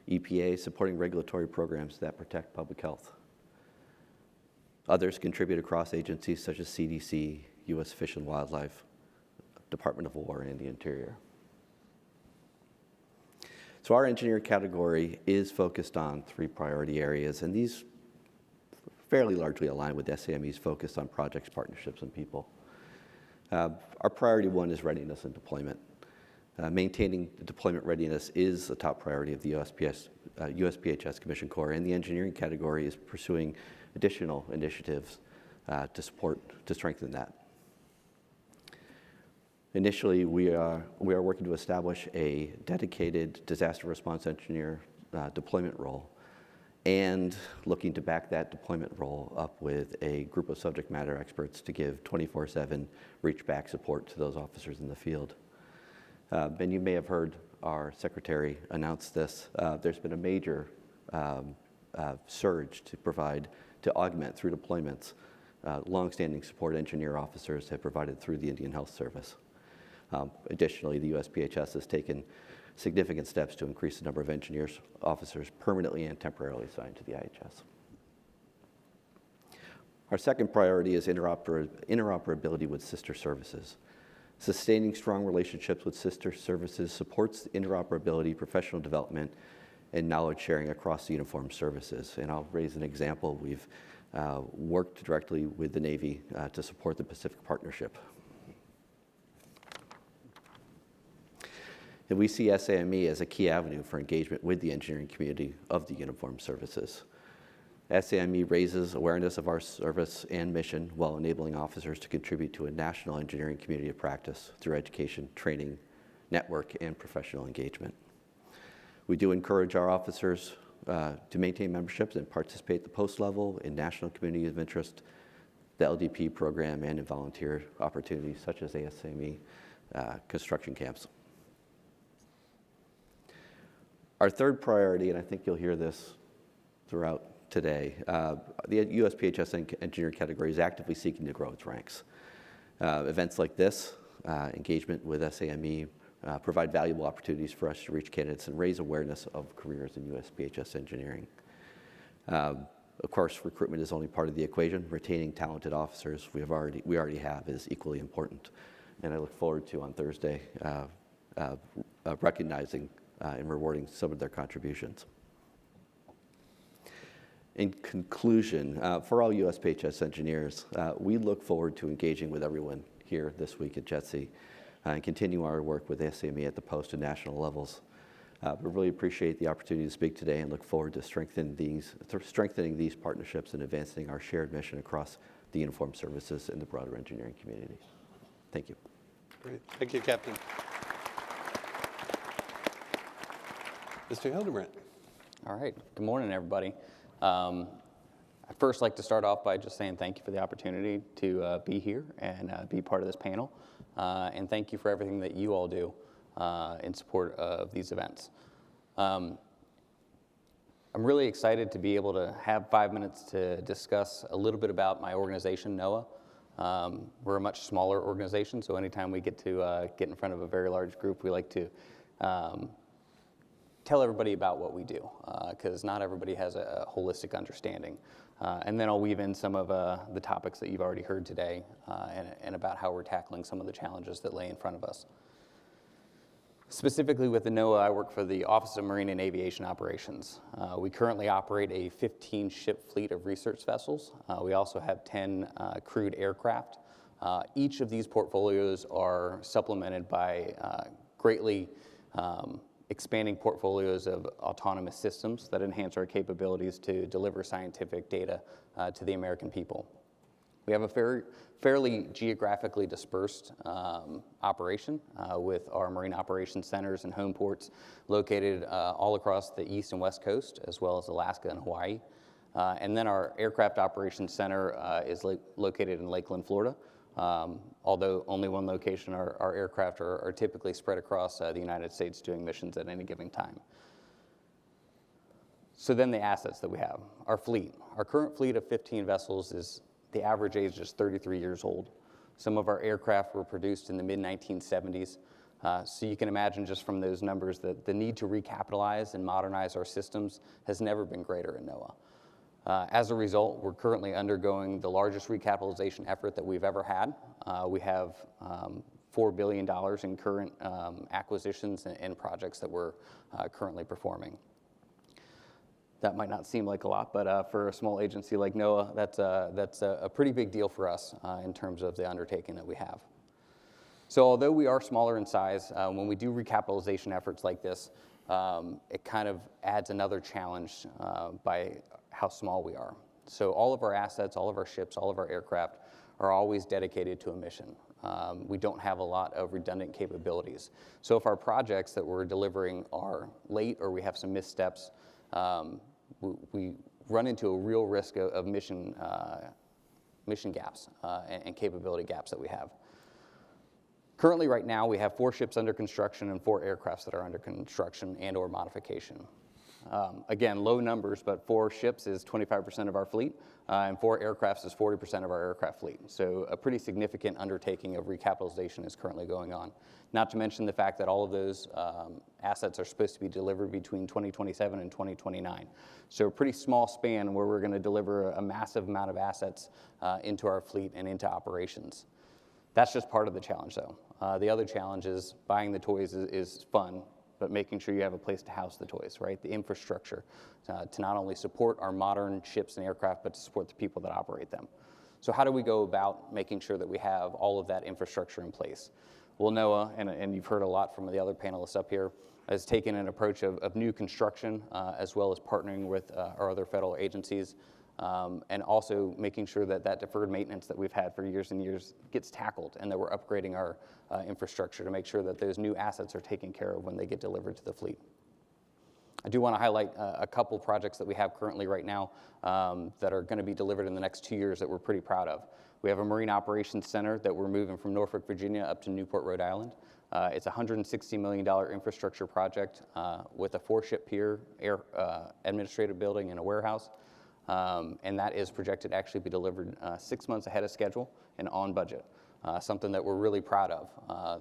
EPA, supporting regulatory programs that protect public health. Others contribute across agencies such as CDC, U.S. Fish and Wildlife, Department of War, and the Interior. So our engineer category is focused on 3 priority areas, and these fairly largely align with SAME's focus on projects, partnerships, and people. Our priority 1 is readiness and deployment. Maintaining the deployment readiness is a top priority of the USPHS Commission Corps, and the engineering category is pursuing additional initiatives to strengthen that. Initially, we are working to establish a dedicated disaster response engineer deployment role, and looking to back that deployment role up with a group of subject matter experts to give 24/7 reach back support to those officers in the field. And you may have heard our secretary announce this. There's been a major surge to augment through deployments longstanding support engineer officers have provided through the Indian Health Service. Additionally, the USPHS has taken significant steps to increase the number of engineers officers permanently and temporarily assigned to the IHS. Our second priority is interoperability with sister services. Sustaining strong relationships with sister services supports interoperability, professional development, and knowledge sharing across the uniformed services. And I'll raise an example. We've worked directly with the Navy to support the Pacific Partnership. And we see SAME as a key avenue for engagement with the engineering community of the uniformed services. SAME raises awareness of our service and mission while enabling officers to contribute to a national engineering community of practice through education, training, network, and professional engagement. We do encourage our officers to maintain memberships and participate at the post level in national community of interest, the LDP program, and in volunteer opportunities such as ASAME construction camps. Our third priority, and I think you'll hear this throughout today, the USPHS engineering category is actively seeking to grow its ranks. Events like this, engagement with SAME, provide valuable opportunities for us to reach candidates and raise awareness of careers in USPHS engineering. Of course, recruitment is only part of the equation. Retaining talented officers we already have is equally important. And I look forward to, on Thursday, recognizing and rewarding some of their contributions. In conclusion, for all USPHS engineers, we look forward to engaging with everyone here this week at JETC and continue our work with SAME at the post and national levels. We really appreciate the opportunity to speak today and look forward to strengthening these partnerships and advancing our shared mission across the uniformed services and the broader engineering community. Thank you. Great. Thank you, Captain. Mr. Hildebrandt. All right. Good morning, everybody. I'd first like to start off by just saying thank you for the opportunity to be here and be part of this panel. And thank you for everything that you all do in support of these events. I'm really excited to be able to have 5 minutes to discuss a little bit about my organization, NOAA. We're a much smaller organization, so anytime we get to get in front of a very large group, we like to tell everybody about what we do, because not everybody has a holistic understanding. And then I'll weave in some of the topics that you've already heard today and about how we're tackling some of the challenges that lay in front of us. Specifically with the NOAA, I work for the Office of Marine and Aviation Operations. We currently operate a 15-ship fleet of research vessels. We also have 10 crewed aircraft. Each of these portfolios are supplemented by greatly expanding portfolios of autonomous systems that enhance our capabilities to deliver scientific data to the American people. We have a fairly geographically dispersed operation with our Marine Operations Centers and home ports located all across the East and West Coast, as well as Alaska and Hawaii. And then our Aircraft Operations Center is located in Lakeland, Florida. Although only one location, our aircraft are typically spread across the United States doing missions at any given time. So then the assets that we have, our fleet. Our current fleet of 15 vessels the average age is 33 years old. Some of our aircraft were produced in the mid-1970s. So you can imagine just from those numbers that the need to recapitalize and modernize our systems has never been greater in NOAA. As a result, we're currently undergoing the largest recapitalization effort that we've ever had. We have $4 billion in current acquisitions and projects that we're currently performing. That might not seem like a lot, but for a small agency like NOAA, that's a pretty big deal for us in terms of the undertaking that we have. So although we are smaller in size, when we do recapitalization efforts like this, it kind of adds another challenge by how small we are. So all of our assets, all of our ships, all of our aircraft are always dedicated to a mission. We don't have a lot of redundant capabilities. So if our projects that we're delivering are late or we have some missteps, we run into a real risk of mission gaps and capability gaps that we have. Currently, right now, we have 4 ships under construction and 4 aircrafts that are under construction and or modification. Again, low numbers, but 4 ships is 25% of our fleet, and 4 aircrafts is 40% of our aircraft fleet. So a pretty significant undertaking of recapitalization is currently going on. Not to mention the fact that all of those assets are supposed to be delivered between 2027 and 2029. So a pretty small span where we're going to deliver a massive amount of assets into our fleet and into operations. That's just part of the challenge, though. The other challenge is buying the toys is fun, but making sure you have a place to house the toys, right? The infrastructure to not only support our modern ships and aircraft, but to support the people that operate them. So how do we go about making sure that we have all of that infrastructure in place? Well, NOAA, and you've heard a lot from the other panelists up here, has taken an approach of new construction as well as partnering with our other federal agencies and also making sure that that deferred maintenance that we've had for years and years gets tackled and that we're upgrading our infrastructure to make sure that those new assets are taken care of when they get delivered to the fleet. I do want to highlight a couple projects that we have currently right now that are going to be delivered in the next 2 years that we're pretty proud of. We have a Marine Operations Center that we're moving from Norfolk, Virginia up to Newport, Rhode Island. It's a $160 million infrastructure project with a 4-ship pier, administrative building, and a warehouse. And that is projected to actually be delivered 6 months ahead of schedule and on budget, something that we're really proud of.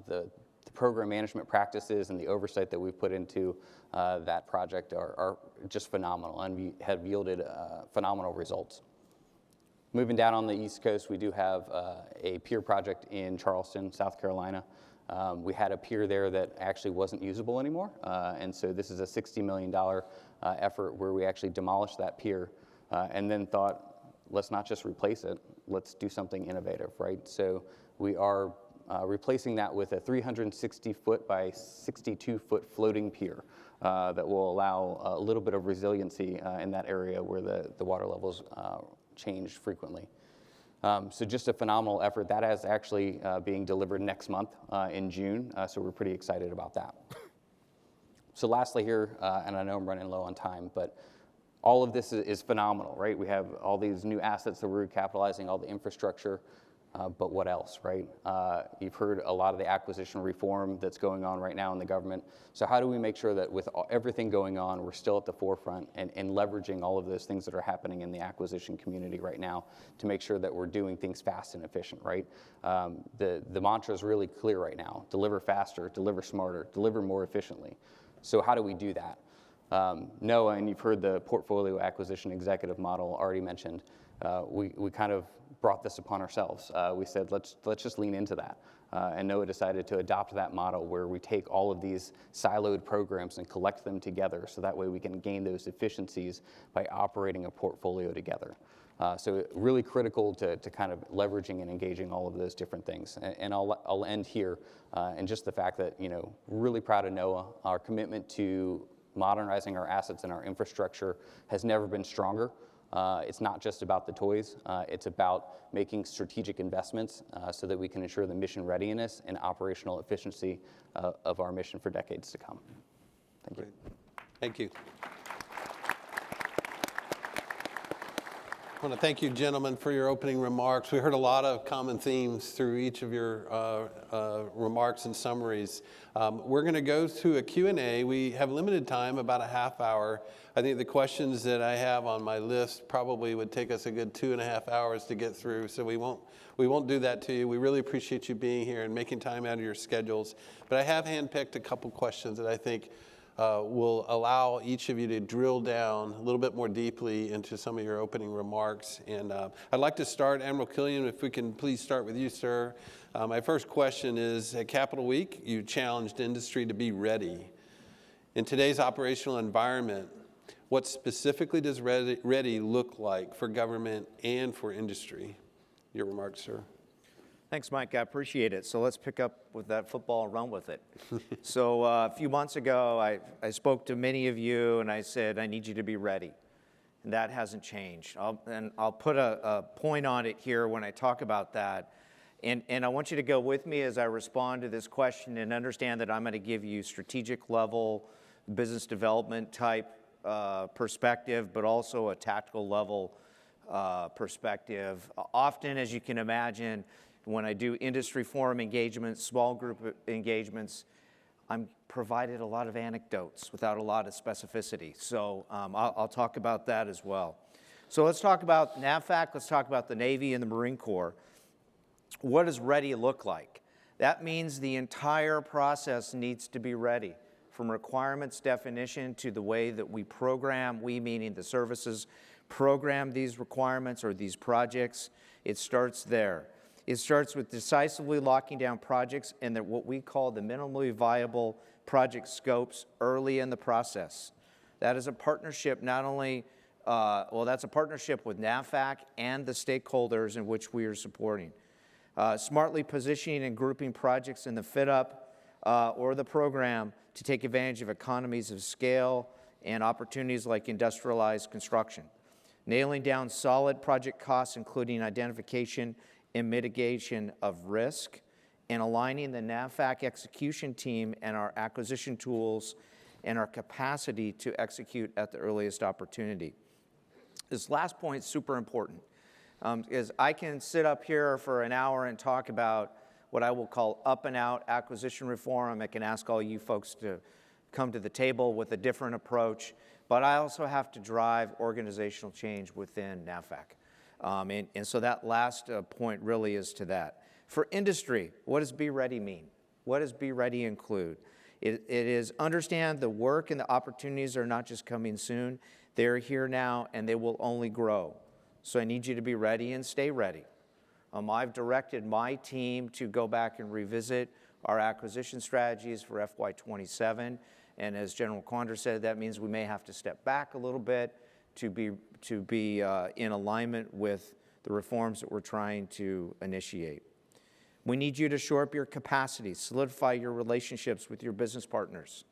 The program management practices and the oversight that we've put into that project are just phenomenal and have yielded phenomenal results. Moving down on the East Coast, we do have a pier project in Charleston, South Carolina. We had a pier there that actually wasn't usable anymore, and so this is a $60 million effort where we actually demolished that pier and then thought, let's not just replace it, let's do something innovative, right? So we are replacing that with a 360-foot by 62-foot floating pier that will allow a little bit of resiliency in that area where the water levels change frequently. So just a phenomenal effort. That is actually being delivered next month in June, so we're pretty excited about that. So lastly here, and I know I'm running low on time, but all of this is phenomenal, right? We have all these new assets that we're capitalizing, all the infrastructure, but what else, right? You've heard a lot of the acquisition reform that's going on right now in the government. So how do we make sure that with everything going on, we're still at the forefront and leveraging all of those things that are happening in the acquisition community right now to make sure that we're doing things fast and efficient, right? The mantra is really clear right now: deliver faster, deliver smarter, deliver more efficiently. So how do we do that? Noah, and you've heard the portfolio acquisition executive model already mentioned. We kind of brought this upon ourselves. We said, let's just lean into that. And Noah decided to adopt that model where we take all of these siloed programs and collect them together so that way we can gain those efficiencies by operating a portfolio together. So really critical to kind of leveraging and engaging all of those different things. And I'll end here and just the fact that, you know, really proud of Noah. Our commitment to modernizing our assets and our infrastructure has never been stronger. It's not just about the toys. It's about making strategic investments so that we can ensure the mission readiness and operational efficiency of our mission for decades to come. Thank you. Thank you. I want to thank you, gentlemen, for your opening remarks. We heard a lot of common themes through each of your remarks and summaries. We're going to go to a Q&A. We have limited time, about a half hour. I think the questions that I have on my list probably would take us a good 2.5 hours to get through, so we won't do that to you. We really appreciate you being here and making time out of your schedules. But I have handpicked a couple questions that I think will allow each of you to drill down a little bit more deeply into some of your opening remarks. And I'd like to start, Admiral Killian, if we can please start with you, sir. My first question is, at Capitol Week, you challenged industry to be ready. In today's operational environment, what specifically does ready look like for government and for industry? Your remarks, sir. Thanks, Mike. I appreciate it. So let's pick up with that football and run with it. So a few months ago, I spoke to many of you, and I said, I need you to be ready. And that hasn't changed. I'll put a point on it here when I talk about that. And I want you to go with me as I respond to this question and understand that I'm going to give you strategic level, business development type perspective, but also a tactical level perspective. Often, as you can imagine, when I do industry forum engagements, small group engagements, I'm provided a lot of anecdotes without a lot of specificity. So I'll talk about that as well. So let's talk about NAVFAC. Let's talk about the Navy and the Marine Corps. What does ready look like? That means the entire process needs to be ready, from requirements definition to the way that we program, we meaning the services, program these requirements or these projects. It starts there. It starts with decisively locking down projects and what we call the minimally viable project scopes early in the process. That is a partnership not only, that's a partnership with NAVFAC and the stakeholders in which we are supporting. Smartly positioning and grouping projects in the fit up or the program to take advantage of economies of scale and opportunities like industrialized construction. Nailing down solid project costs, including identification and mitigation of risk, and aligning the NAVFAC execution team and our acquisition tools and our capacity to execute at the earliest opportunity. This last point is super important, is I can sit up here for an hour and talk about what I will call up and out acquisition reform. I can ask all you folks to come to the table with a different approach, but I also have to drive organizational change within NAVFAC. And so that last point really is to that. For industry, what does Be Ready mean? What does Be Ready include? It is understand the work and the opportunities are not just coming soon, they're here now and they will only grow. So I need you to be ready and stay ready. I've directed my team to go back and revisit our acquisition strategies for FY27. And as General Quander said, that means we may have to step back a little bit to be in alignment with the reforms that we're trying to initiate. We need you to shore up your capacity, solidify your relationships with your business partners.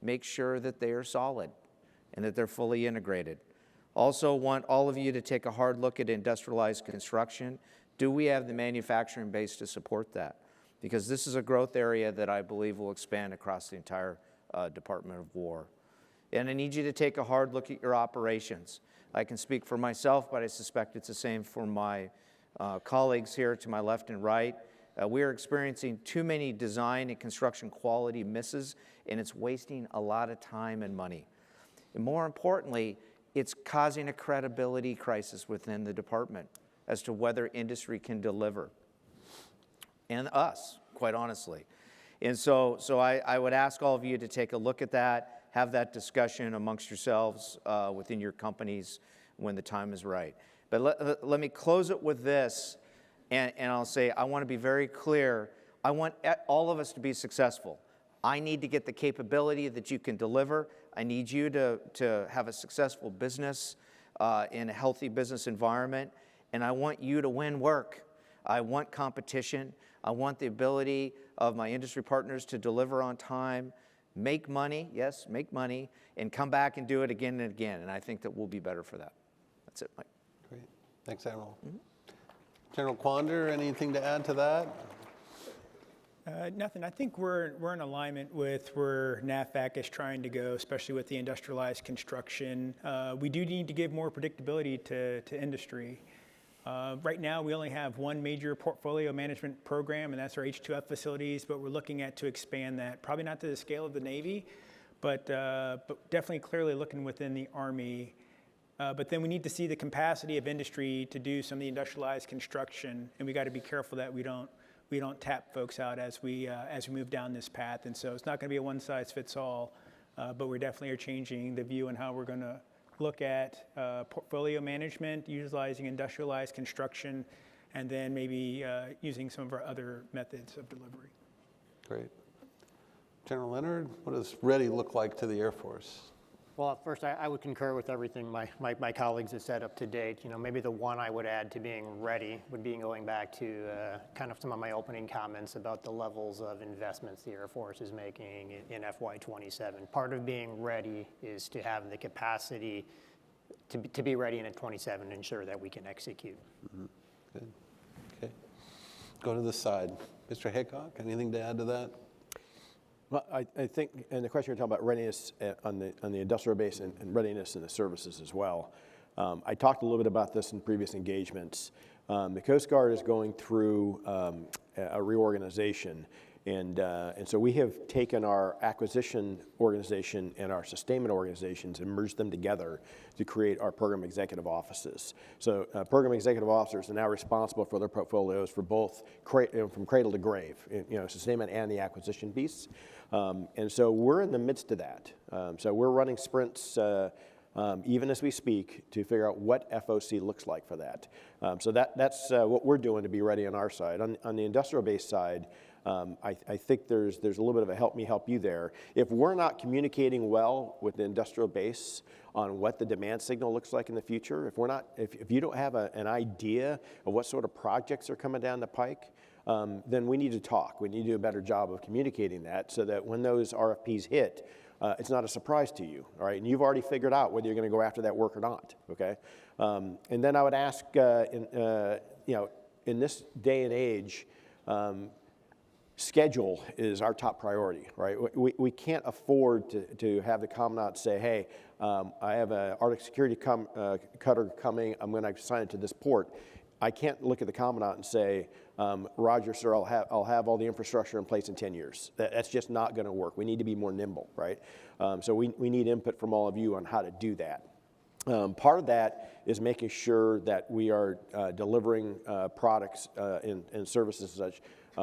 Make sure that they are solid and that they're fully integrated. Also want all of you to take a hard look at industrialized construction. Do we have the manufacturing base to support that? Because this is a growth area that I believe will expand across the entire Department of War. And I need you to take a hard look at your operations. I can speak for myself, but I suspect it's the same for my colleagues here to my left and right. We are experiencing too many design and construction quality misses, and it's wasting a lot of time and money. And more importantly, it's causing a credibility crisis within the department as to whether industry can deliver, and us, quite honestly. And so I would ask all of you to take a look at that, have that discussion amongst yourselves within your companies when the time is right. But let me close it with this, and I'll say I want to be very clear. I want all of us to be successful. I need to get the capability that you can deliver. I need you to have a successful business in a healthy business environment. And I want you to win work. I want competition. I want the ability of my industry partners to deliver on time, make money, yes, make money, and come back and do it again and again. And I think that we'll be better for that. That's it, Mike. Great. Thanks, Admiral. General Quander, anything to add to that? Nothing. I think we're in alignment with where NAVFAC is trying to go, especially with the industrialized construction. We do need to give more predictability to industry. Right now, we only have one major portfolio management program, and that's our H2F facilities, but we're looking at to expand that, probably not to the scale of the Navy, but definitely clearly looking within the Army. But then we need to see the capacity of industry to do some of the industrialized construction, and we got to be careful that we don't tap folks out as we move down this path. And so it's not going to be a one-size-fits-all, but we definitely are changing the view on how we're going to look at portfolio management, utilizing industrialized construction, and then maybe using some of our other methods of delivery. Great. General Leonard, what does ready look like to the Air Force? Well, first, I would concur with everything my colleagues have said up to date. You know, maybe the one I would add to being ready would be going back to kind of some of my opening comments about the levels of investments the Air Force is making in FY27. Part of being ready is to have the capacity to be ready in 27 and ensure that we can execute. Mm-hmm. Good. Okay. Go to this side. Mr. Haycock, anything to add to that? Well, I think, and the question you're talking about readiness on the industrial base and readiness in the services as well. I talked a little bit about this in previous engagements. The Coast Guard is going through a reorganization, and so we have taken our acquisition organization and our sustainment organizations and merged them together to create our program executive offices. So program executive officers are now responsible for their portfolios for both from cradle to grave, sustainment and the acquisition piece. And so we're in the midst of that. So we're running sprints even as we speak to figure out what FOC looks like for that. So that's what we're doing to be ready on our side. On the industrial base side, I think there's a little bit of a help me help you there. If we're not communicating well with the industrial base on what the demand signal looks like in the future, if you don't have an idea of what sort of projects are coming down the pike, then we need to talk. We need to do a better job of communicating that so that when those RFPs hit, it's not a surprise to you, all right? And you've already figured out whether you're going to go after that work or not, okay? And then I would ask, in this day and age, schedule is our top priority, right? We can't afford to have the commandant say, hey, I have an Arctic security cutter coming, I'm going to assign it to this port. I can't look at the commandant and say, Roger, sir, I'll have all the infrastructure in place in 10 years. That's just not going to work. We need to be more nimble, right? So we need input from all of you on how to do that. Part of that is making sure that we are delivering products and services and such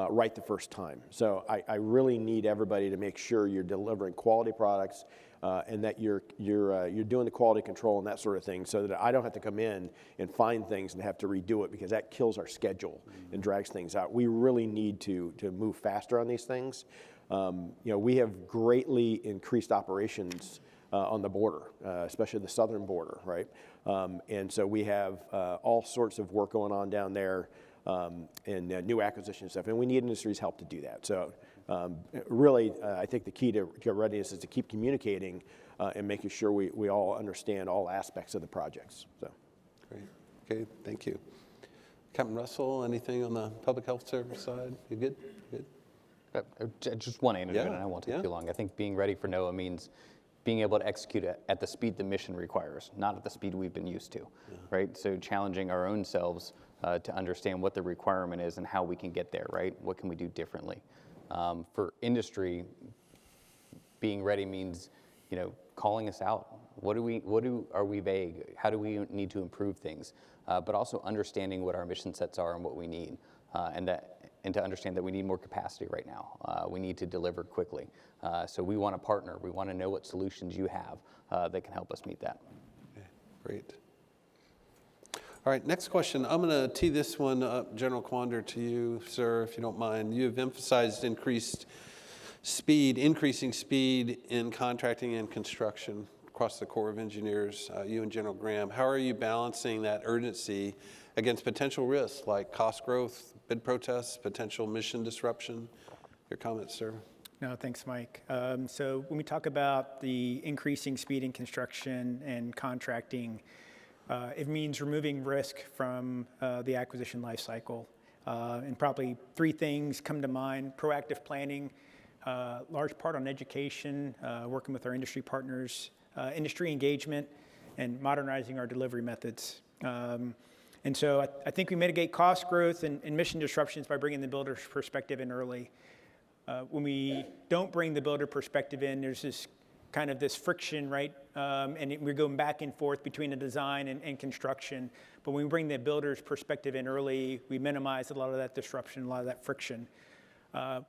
right the first time. So I really need everybody to make sure you're delivering quality products and that you're doing the quality control and that sort of thing, so that I don't have to come in and find things and have to redo it, because that kills our schedule and drags things out. We really need to move faster on these things. We have greatly increased operations on the border, especially the southern border, right? And so we have all sorts of work going on down there, and new acquisition stuff, and we need industry's help to do that. So really, I think the key to readiness is to keep communicating and making sure we all understand all aspects of the projects. So, great. Okay, thank you. Captain Russell, anything on the public health service side? You good? Good. Just one anecdote, and I won't take too long. I think being ready for NOAA means being able to execute it at the speed the mission requires, not at the speed we've been used to, right? So challenging our own selves to understand what the requirement is and how we can get there, right? What can we do differently? For industry, being ready means, calling us out. Are we vague? How do we need to improve things? But also understanding what our mission sets are and what we need, and to understand that we need more capacity right now. We need to deliver quickly. So we want to partner. We want to know what solutions you have that can help us meet that. Okay, great. All right, next question. I'm going to tee this one up, General Quander, to you, sir, if you don't mind. You have emphasized increasing speed in contracting and construction across the Corps of Engineers, you and General Graham. How are you balancing that urgency against potential risks like cost growth, bid protests, potential mission disruption? Your comments, sir? No, thanks, Mike. So when we talk about the increasing speed in construction and contracting, it means removing risk from the acquisition life cycle. And probably three things come to mind: proactive planning, large part on education, working with our industry partners, industry engagement, and modernizing our delivery methods. And so I think we mitigate cost growth and mission disruptions by bringing the builder's perspective in early. When we don't bring the builder perspective in, there's this kind of this friction, right? And we're going back and forth between the design and construction. But when we bring the builder's perspective in early, we minimize a lot of that disruption, a lot of that friction.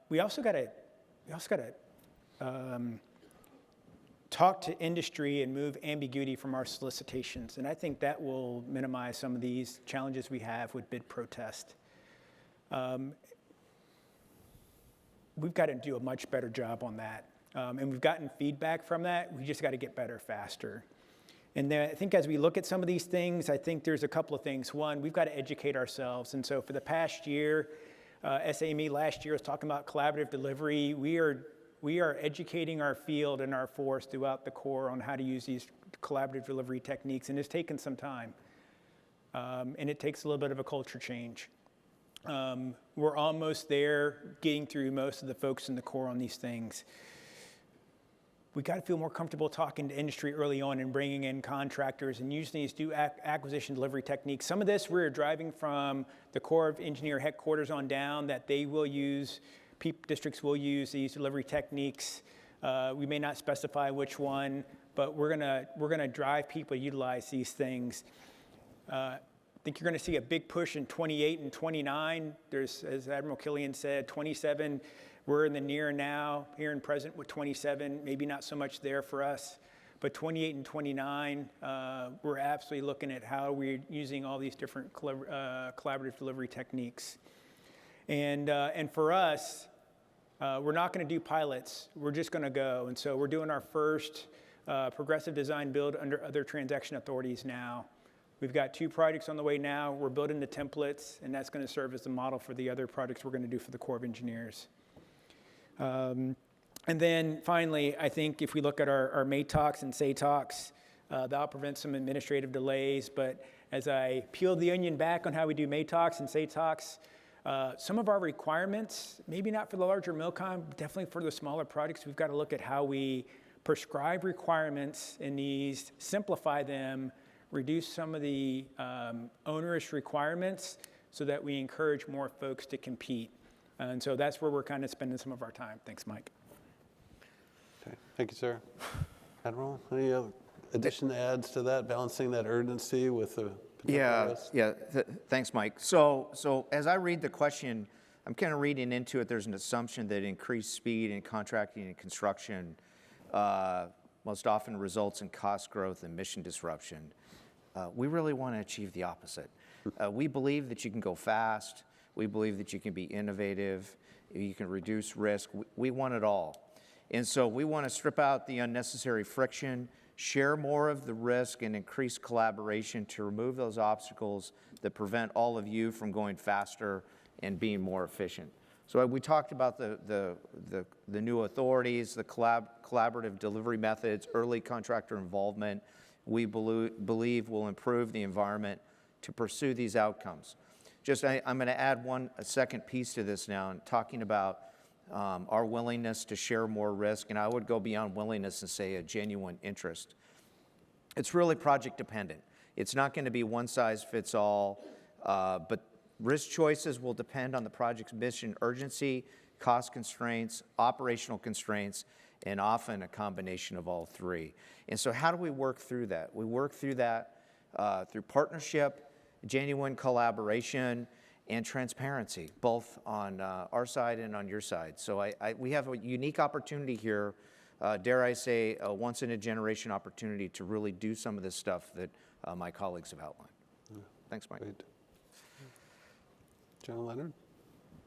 We also got to talk to industry and move ambiguity from our solicitations. And I think that will minimize some of these challenges we have with bid protest. We've got to do a much better job on that. And we've gotten feedback from that. We just got to get better faster. And then I think as we look at some of these things, I think there's a couple of things. One, we've got to educate ourselves. And so for the past year, SAME last year was talking about collaborative delivery. We are educating our field and our force throughout the Corps on how to use these collaborative delivery techniques, and it's taken some time. And it takes a little bit of a culture change. We're almost there, getting through most of the folks in the Corps on these things. We got to feel more comfortable talking to industry early on and bringing in contractors and using these new acquisition delivery techniques. Some of this we're driving from the Corps of Engineer headquarters on down, that they will use, districts will use these delivery techniques. We may not specify which one, but we're gonna drive people to utilize these things. I think you're going to see a big push in 28 and 29. There's, as Admiral Killian said, 27. We're in the near now, here and present with 27. Maybe not so much there for us, but 28 and 29, we're absolutely looking at how we're using all these different collaborative delivery techniques. And for us, we're not going to do pilots. We're just going to go. And so we're doing our first progressive design build under other transaction authorities now. We've got 2 projects on the way now. We're building the templates, and that's going to serve as the model for the other projects we're going to do for the Corps of Engineers. And then finally, I think if we look at our MATOCs and SATOCs, that'll prevent some administrative delays. But as I peel the onion back on how we do MATOCs and SATOCs, Some of our requirements, maybe not for the larger MILCON, but definitely for the smaller projects, we've got to look at how we prescribe requirements in these, simplify them, reduce some of the onerous requirements so that we encourage more folks to compete. And so that's where we're kind of spending some of our time. Thanks, Mike. Okay. Thank you, sir. Admiral, any addition adds to that, balancing that urgency with the potential risk? Thanks, Mike. So as I read the question, I'm kind of reading into it, there's an assumption that increased speed in contracting and construction most often results in cost growth and mission disruption. We really want to achieve the opposite. We believe that you can go fast. We believe that you can be innovative. You can reduce risk. We want it all. And so we want to strip out the unnecessary friction, share more of the risk, and increase collaboration to remove those obstacles that prevent all of you from going faster and being more efficient. So we talked about the new authorities, the collaborative delivery methods, early contractor involvement. We believe will improve the environment to pursue these outcomes. I'm going to add a second piece to this now, and talking about our willingness to share more risk, and I would go beyond willingness and say a genuine interest. It's really project dependent. It's not going to be one size fits all, but risk choices will depend on the project's mission urgency, cost constraints, operational constraints, and often a combination of all three. And so how do we work through that? We work through that through partnership, genuine collaboration, and transparency, both on our side and on your side. So we have a unique opportunity here, dare I say, a once-in-a-generation opportunity to really do some of this stuff that my colleagues have outlined. Thanks, Mike. Great. John Leonard?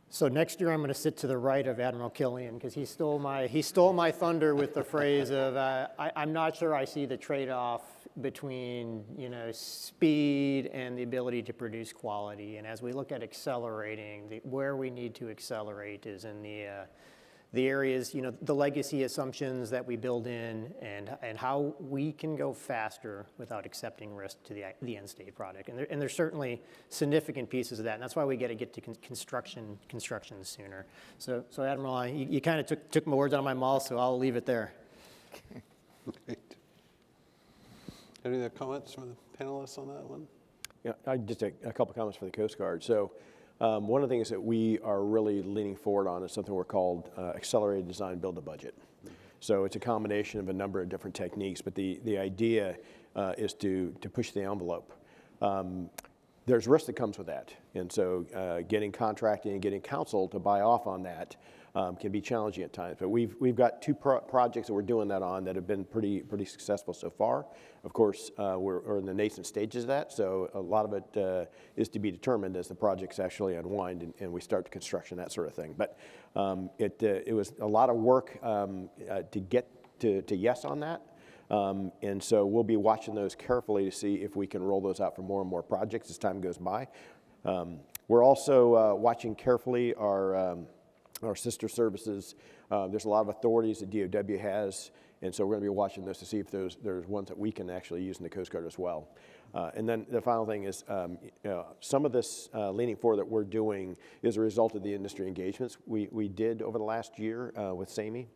So next year I'm going to sit to the right of Admiral Killian because he stole my thunder with the phrase of I'm not sure I see the trade-off between speed and the ability to produce quality. And as we look at accelerating, where we need to accelerate is in the areas, the legacy assumptions that we build in and how we can go faster without accepting risk to the end state product. And there's certainly significant pieces of that. And that's why we got to get to construction sooner. So Admiral, you kind of took my words out of my mouth, so I'll leave it there. Great. Any other comments from the panelists on that one? Yeah, just a couple comments for the Coast Guard. So one of the things that we are really leaning forward on is something we're called accelerated design build a budget. So it's a combination of a number of different techniques, but the idea is to push the envelope. There's risk that comes with that, and so getting contracting and getting counsel to buy off on that can be challenging at times. But we've got two projects that we're doing that on that have been pretty successful so far. Of course, we're in the nascent stages of that, so a lot of it is to be determined as the projects actually unwind and we start the construction, that sort of thing. But it was a lot of work to get to yes on that. And so we'll be watching those carefully to see if we can roll those out for more and more projects as time goes by. We're also watching carefully our sister services. There's a lot of authorities that DOW has, and so we're going to be watching those to see if there's ones that we can actually use in the Coast Guard as well. And then the final thing is some of this leaning forward that we're doing is a result of the industry engagements we did over the last year with SAMI.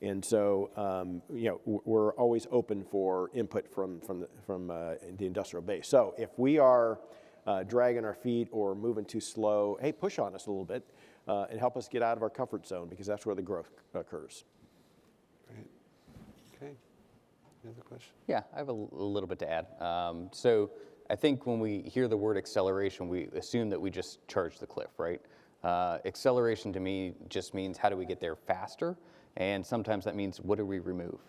And so, we're always open for input from the industrial base. So if we are dragging our feet or moving too slow, hey, push on us a little bit and help us get out of our comfort zone because that's where the growth occurs. Great. Okay. Any other question? Yeah, I have a little bit to add. So I think when we hear the word acceleration, we assume that we just charge the cliff, right? Acceleration to me just means how do we get there faster? And sometimes that means what do we remove?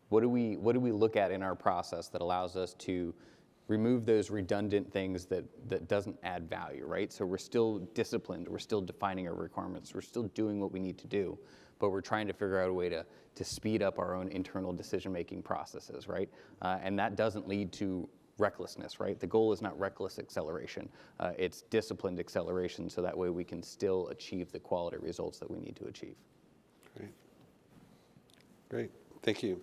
What do we look at in our process that allows us to remove those redundant things that doesn't add value, right? So we're still disciplined, we're still defining our requirements, we're still doing what we need to do, but we're trying to figure out a way to speed up our own internal decision-making processes, right? And that doesn't lead to recklessness, right? The goal is not reckless acceleration, it's disciplined acceleration so that way we can still achieve the quality results that we need to achieve. Great. Thank you.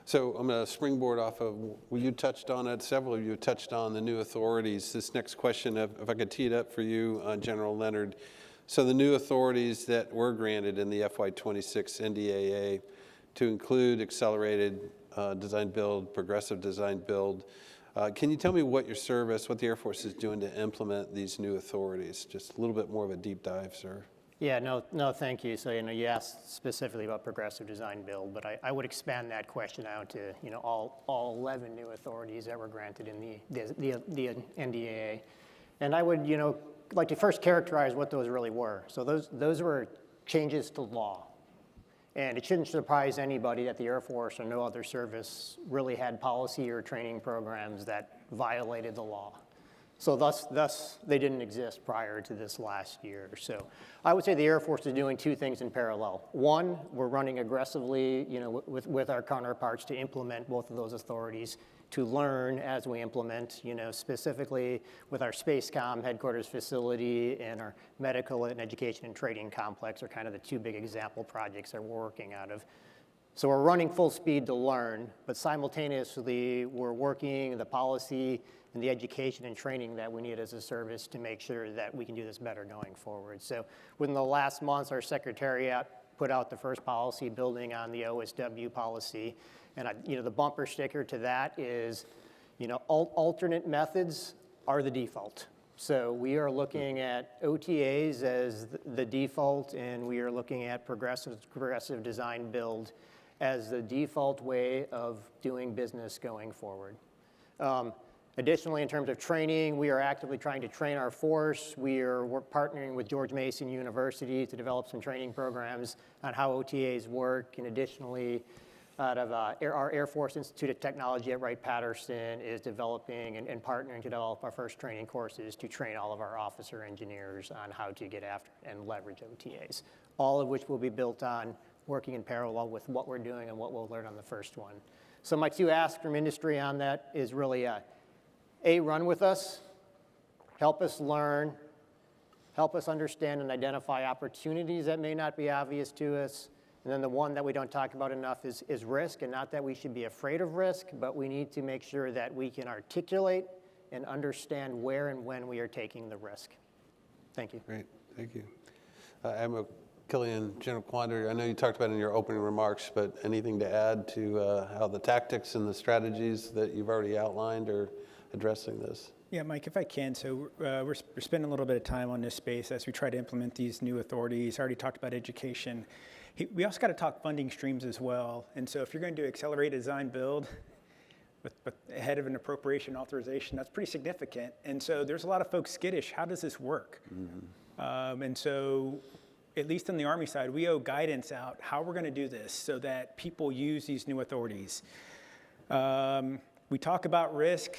So I'm going to springboard off of, well, you touched on it, several of you touched on the new authorities. This next question, if I could tee it up for you, General Leonard. So the new authorities that were granted in the FY26 NDAA to include accelerated design build, progressive design build, can you tell me what your service, what the Air Force is doing to implement these new authorities? Just a little bit more of a deep dive, sir. Yeah, no, thank you. So, you asked specifically about progressive design build, but I would expand that question out to, all 11 new authorities that were granted in the NDAA. And I would, like to first characterize what those really were. So those were changes to law. And it shouldn't surprise anybody that the Air Force or no other service really had policy or training programs that violated the law. So thus they didn't exist prior to this last year. So I would say the Air Force is doing two things in parallel. One, we're running aggressively, with our counterparts to implement both of those authorities, to learn as we implement, specifically with our SpaceCom headquarters facility and our medical and education and training complex are kind of the two big example projects that we're working out of. So we're running full speed to learn, but simultaneously we're working the policy and the education and training that we need as a service to make sure that we can do this better going forward. So within the last months, our Secretariat put out the first policy building on the OSW policy. And the bumper sticker to that is, alternate methods are the default. So we are looking at OTAs as the default, and we are looking at progressive design build as the default way of doing business going forward. Additionally, in terms of training, we are actively trying to train our force. We're partnering with George Mason University to develop some training programs on how OTAs work. And additionally, out of our Air Force Institute of Technology at Wright-Patterson is developing and partnering to develop our first training courses to train all of our officer engineers on how to get after and leverage OTAs, all of which will be built on working in parallel with what we're doing and what we'll learn on the first one. So my two asks from industry on that is really, run with us, help us learn, help us understand and identify opportunities that may not be obvious to us. And then the one that we don't talk about enough is risk, and not that we should be afraid of risk, but we need to make sure that we can articulate and understand where and when we are taking the risk. Thank you. Great, thank you. Admiral Killian, General Quandary, I know you talked about it in your opening remarks, but anything to add to how the tactics and the strategies that you've already outlined are addressing this? Yeah, Mike, if I can. So we're spending a little bit of time on this space as we try to implement these new authorities. I already talked about education. We also got to talk funding streams as well. And so if you're going to do accelerated design build with ahead of an appropriation authorization, that's pretty significant. And so there's a lot of folks skittish. How does this work? Mm-hmm. And so at least on the Army side, we owe guidance out how we're going to do this so that people use these new authorities. We talk about risk.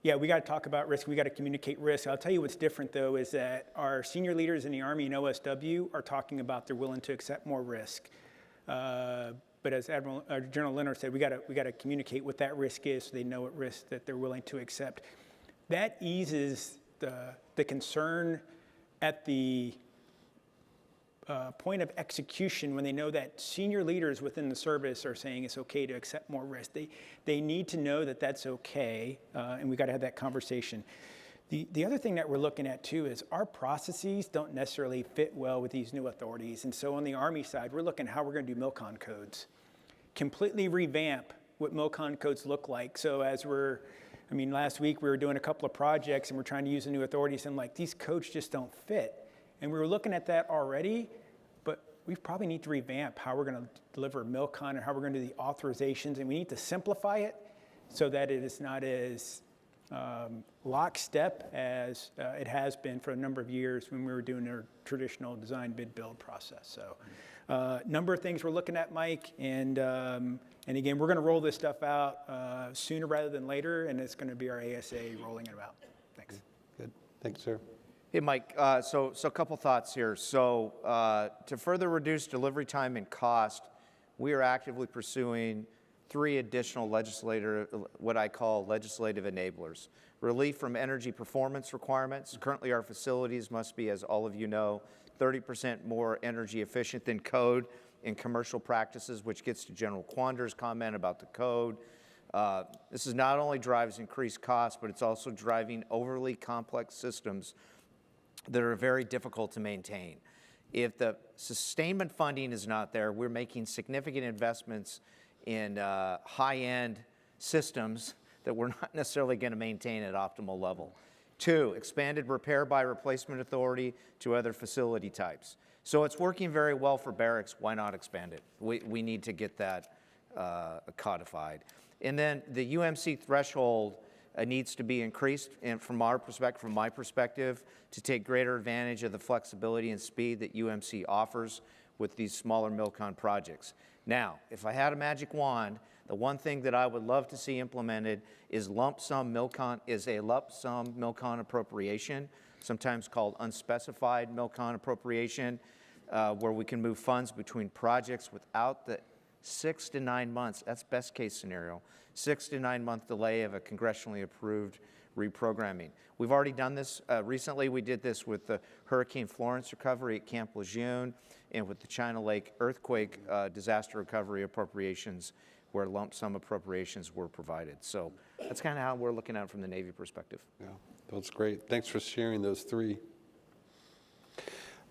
Yeah, we got to talk about risk. We got to communicate risk. I'll tell you what's different, though, is that our senior leaders in the Army and OSW are talking about they're willing to accept more risk. But as General Leonard said, we got to communicate what that risk is so they know what risk that they're willing to accept. That eases the concern at the point of execution when they know that senior leaders within the service are saying it's okay to accept more risk. They need to know that that's okay, and we got to have that conversation. The other thing that we're looking at too is our processes don't necessarily fit well with these new authorities, and so on the Army side, we're looking at how we're going to do MILCON codes, completely revamp what MILCON codes look like. So last week we were doing a couple of projects and we're trying to use the new authorities, and these codes just don't fit. And we were looking at that already, but we probably need to revamp how we're going to deliver MILCON and how we're going to do the authorizations, and we need to simplify it so that it is not as lockstep as it has been for a number of years when we were doing our traditional design bid build process. So number of things we're looking at, Mike, and again, we're going to roll this stuff out sooner rather than later, and it's going to be our ASA rolling it out. Thanks. Good. Thanks, sir. Hey, Mike, so a couple thoughts here. So to further reduce delivery time and cost, we are actively pursuing 3 additional what I call legislative enablers. Relief from energy performance requirements. Currently, our facilities must be, as all of you know, 30% more energy efficient than code. in commercial practices, which gets to General Quander's comment about the code. This is not only drives increased costs, but it's also driving overly complex systems that are very difficult to maintain. If the sustainment funding is not there, we're making significant investments in high-end systems that we're not necessarily going to maintain at optimal level. 2, expanded repair by replacement authority to other facility types. So it's working very well for barracks. Why not expand it? We need to get that codified. And then the UMC threshold needs to be increased, and from my perspective, to take greater advantage of the flexibility and speed that UMC offers with these smaller MILCON projects. Now, if I had a magic wand, the one thing that I would love to see implemented is a lump sum MILCON appropriation, sometimes called unspecified MILCON appropriation, where we can move funds between projects without the 6 to 9 months, that's best case scenario, 6 to 9 month delay of a congressionally approved reprogramming. We've already done this recently. We did this with the Hurricane Florence recovery at Camp Lejeune and with the China Lake earthquake disaster recovery appropriations, where lump sum appropriations were provided. So that's kind of how we're looking at it from the Navy perspective. Yeah, that's great. Thanks for sharing those 3. I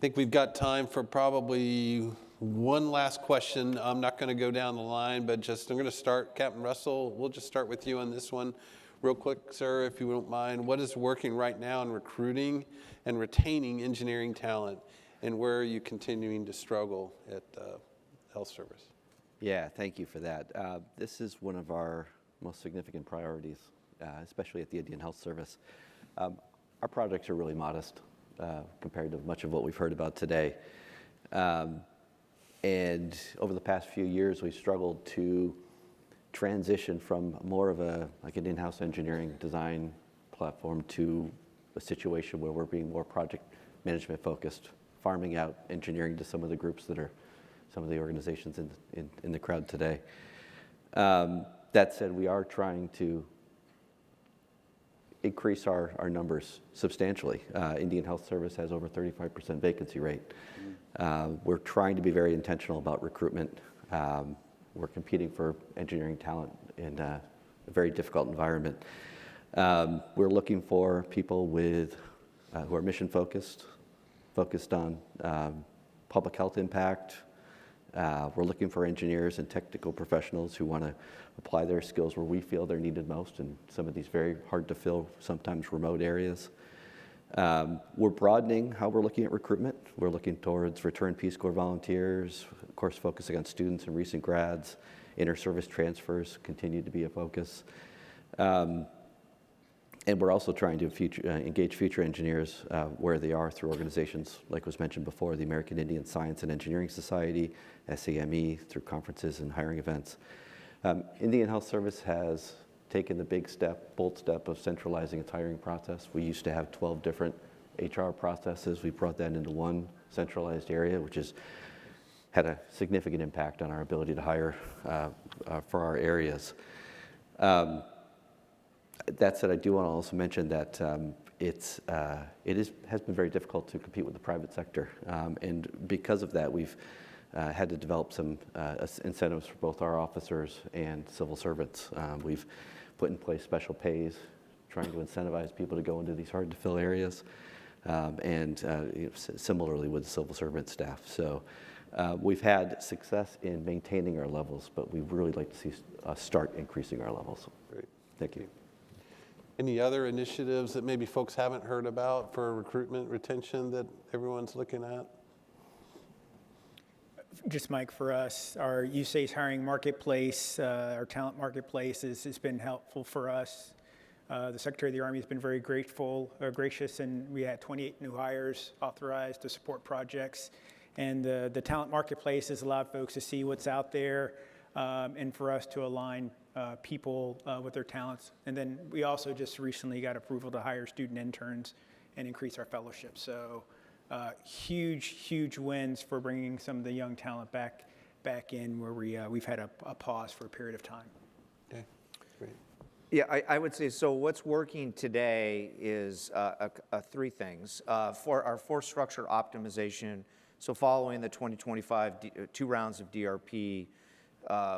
think we've got time for probably one last question. I'm not going to go down the line, but I'm going to start. Captain Russell, we'll just start with you on this one. Real quick, sir, if you don't mind, what is working right now in recruiting and retaining engineering talent, and where are you continuing to struggle at Health Service? Yeah, thank you for that. This is one of our most significant priorities, especially at the Indian Health Service. Our projects are really modest compared to much of what we've heard about today. And over the past few years, we've struggled to transition from more of an in-house engineering design platform to a situation where we're being more project management focused, farming out engineering to some of the groups that are some of the organizations in the crowd today. That said, we are trying to increase our numbers substantially. Indian Health Service has over 35% vacancy rate. We're trying to be very intentional about recruitment. We're competing for engineering talent in a very difficult environment. We're looking for people who are mission focused on public health impact. We're looking for engineers and technical professionals who want to apply their skills where we feel they're needed most in some of these very hard to fill, sometimes remote areas. We're broadening how we're looking at recruitment. We're looking towards return Peace Corps volunteers, of course focusing on students and recent grads. Inter-service transfers continue to be a focus. And we're also trying to engage future engineers where they are through organizations, like was mentioned before, the American Indian Science and Engineering Society, SAME, through conferences and hiring events. Indian Health Service has taken the bold step of centralizing its hiring process. We used to have 12 different HR processes. We brought that into one centralized area, which has had a significant impact on our ability to hire for our areas. That said, I do want to also mention that it has been very difficult to compete with the private sector. And because of that, we've had to develop some incentives for both our officers and civil servants. We've put in place special pays, trying to incentivize people to go into these hard to fill areas, and similarly with the civil servant staff. So we've had success in maintaining our levels, but we'd really like to see us start increasing our levels. Great. Thank you. Any other initiatives that maybe folks haven't heard about for recruitment, retention that everyone's looking at? Just Mike, for us, our USACE hiring marketplace, our talent marketplace has been helpful for us. The Secretary of the Army has been very gracious, and we had 28 new hires authorized to support projects. And the talent marketplace has allowed folks to see what's out there and for us to align people with their talents. And then we also just recently got approval to hire student interns and increase our fellowship. So huge wins for bringing some of the young talent back in where we've had a pause for a period of time. Okay, great. Yeah, I would say, so what's working today is 3 things. For our force structure optimization, So following the 2025 two rounds of DRP,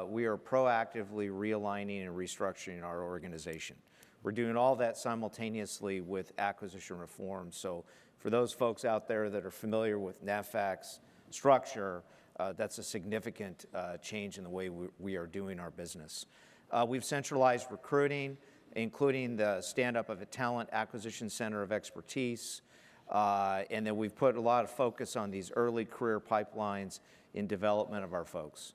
we are proactively realigning and restructuring our organization. We're doing all that simultaneously with acquisition reform. So for those folks out there that are familiar with NAVFAC's structure, that's a significant change in the way we are doing our business. We've centralized recruiting, including the stand-up of a talent acquisition center of expertise, and then we've put a lot of focus on these early career pipelines in development of our folks.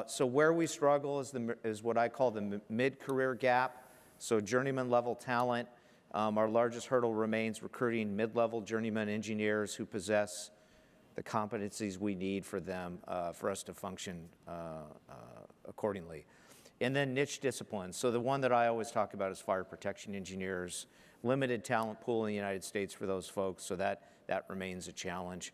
So where we struggle is what I call the mid-career gap. So journeyman level talent, our largest hurdle remains recruiting mid-level journeyman engineers who possess the competencies we need for them, for us to function accordingly. And then niche disciplines. So the one that I always talk about is fire protection engineers, limited talent pool in the United States for those folks, so that remains a challenge.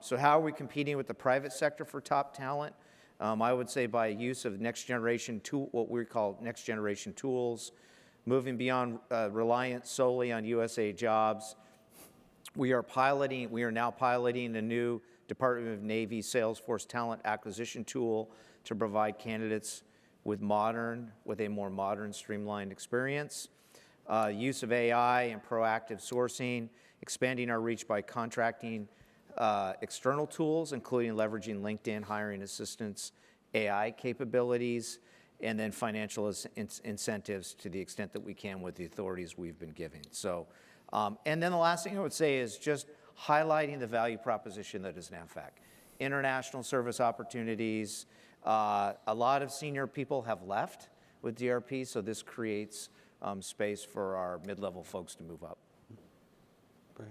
So how are we competing with the private sector for top talent? I would say by use of next generation what we call next generation tools, moving beyond reliance solely on USA jobs. We are now piloting a new Department of Navy Salesforce talent acquisition tool to provide candidates with a more modern, streamlined experience. Use of AI and proactive sourcing, expanding our reach by contracting external tools, including leveraging LinkedIn hiring assistance, AI capabilities, and then financial incentives to the extent that we can with the authorities we've been giving. So, and then the last thing I would say is just highlighting the value proposition that is NAVFAC. International service opportunities. A lot of senior people have left with DRP, so this creates space for our mid-level folks to move up. Great.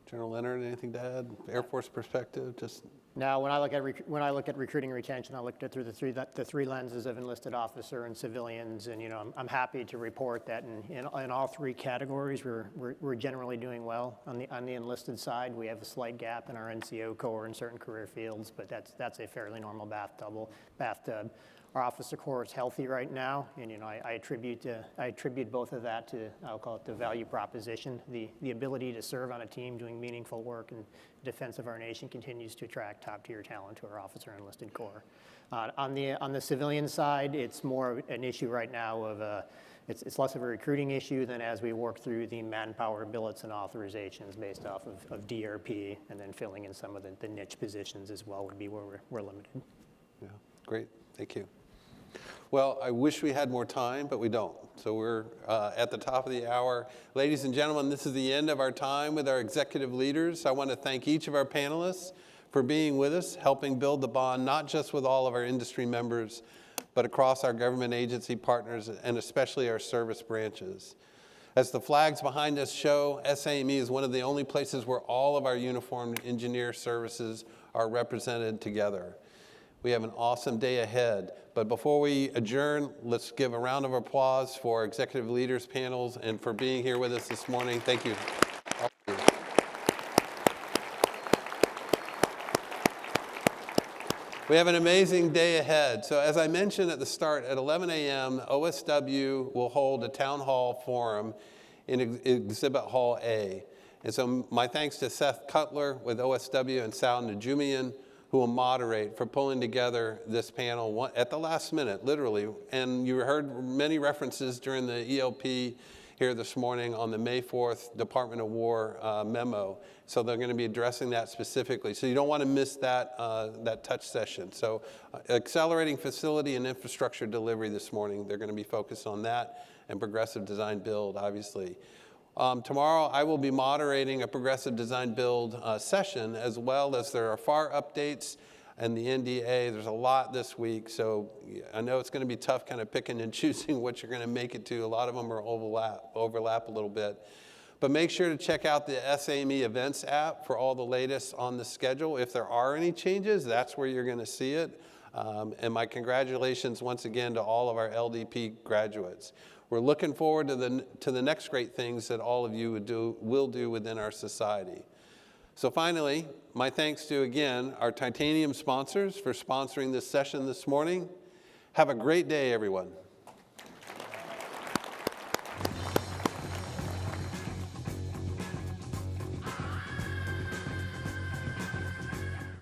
General Leonard, anything to add? Air Force perspective, just. Now, when I look at recruiting and retention, I looked at through the three lenses of enlisted officer and civilians, and I'm happy to report that in all three categories we're generally doing well. On the enlisted side, we have a slight gap in our NCO corps in certain career fields, but that's a fairly normal bathtub. Our officer corps is healthy right now, and I attribute both of that to, I'll call it the value proposition. The ability to serve on a team doing meaningful work in defense of our nation continues to attract top-tier talent to our officer enlisted corps. On the civilian side, it's more an issue right now of it's less of a recruiting issue than as we work through the manpower billets and authorizations based off of DRP, and then filling in some of the niche positions as well would be where we're limited. Yeah, great, thank you. Well, I wish we had more time, but we don't. So we're at the top of the hour. Ladies and gentlemen, this is the end of our time with our executive leaders. I want to thank each of our panelists for being with us, helping build the bond, not just with all of our industry members, but across our government agency partners and especially our service branches. As the flags behind us show, SAME is one of the only places where all of our uniformed engineer services are represented together. We have an awesome day ahead, but before we adjourn, let's give a round of applause for our executive leaders panels and for being here with us this morning. Thank you. We have an amazing day ahead. So as I mentioned at the start, at 11 a.m., OSW will hold a town hall forum in Exhibit Hall A. And so my thanks to Seth Cutler with OSW and Sal Najumian, who will moderate, for pulling together this panel at the last minute, literally. And you heard many references during the ELP here this morning on the May 4th Department of War memo. So they're going to be addressing that specifically. So you don't want to miss that, that touch session. So accelerating facility and infrastructure delivery this morning, they're going to be focused on that, and progressive design build, obviously. Tomorrow, I will be moderating a progressive design build session, as well as there are FAR updates and the NDA. There's a lot this week, so I know it's going to be tough kind of picking and choosing what you're going to make it to. A lot of them are overlap a little bit. But make sure to check out the SAME Events app for all the latest on the schedule. If there are any changes, that's where you're going to see it. And my congratulations once again to all of our LDP graduates. We're looking forward to the next great things that all of you will do within our society. So finally, my thanks to, again, our Titanium sponsors for sponsoring this session this morning. Have a great day, everyone.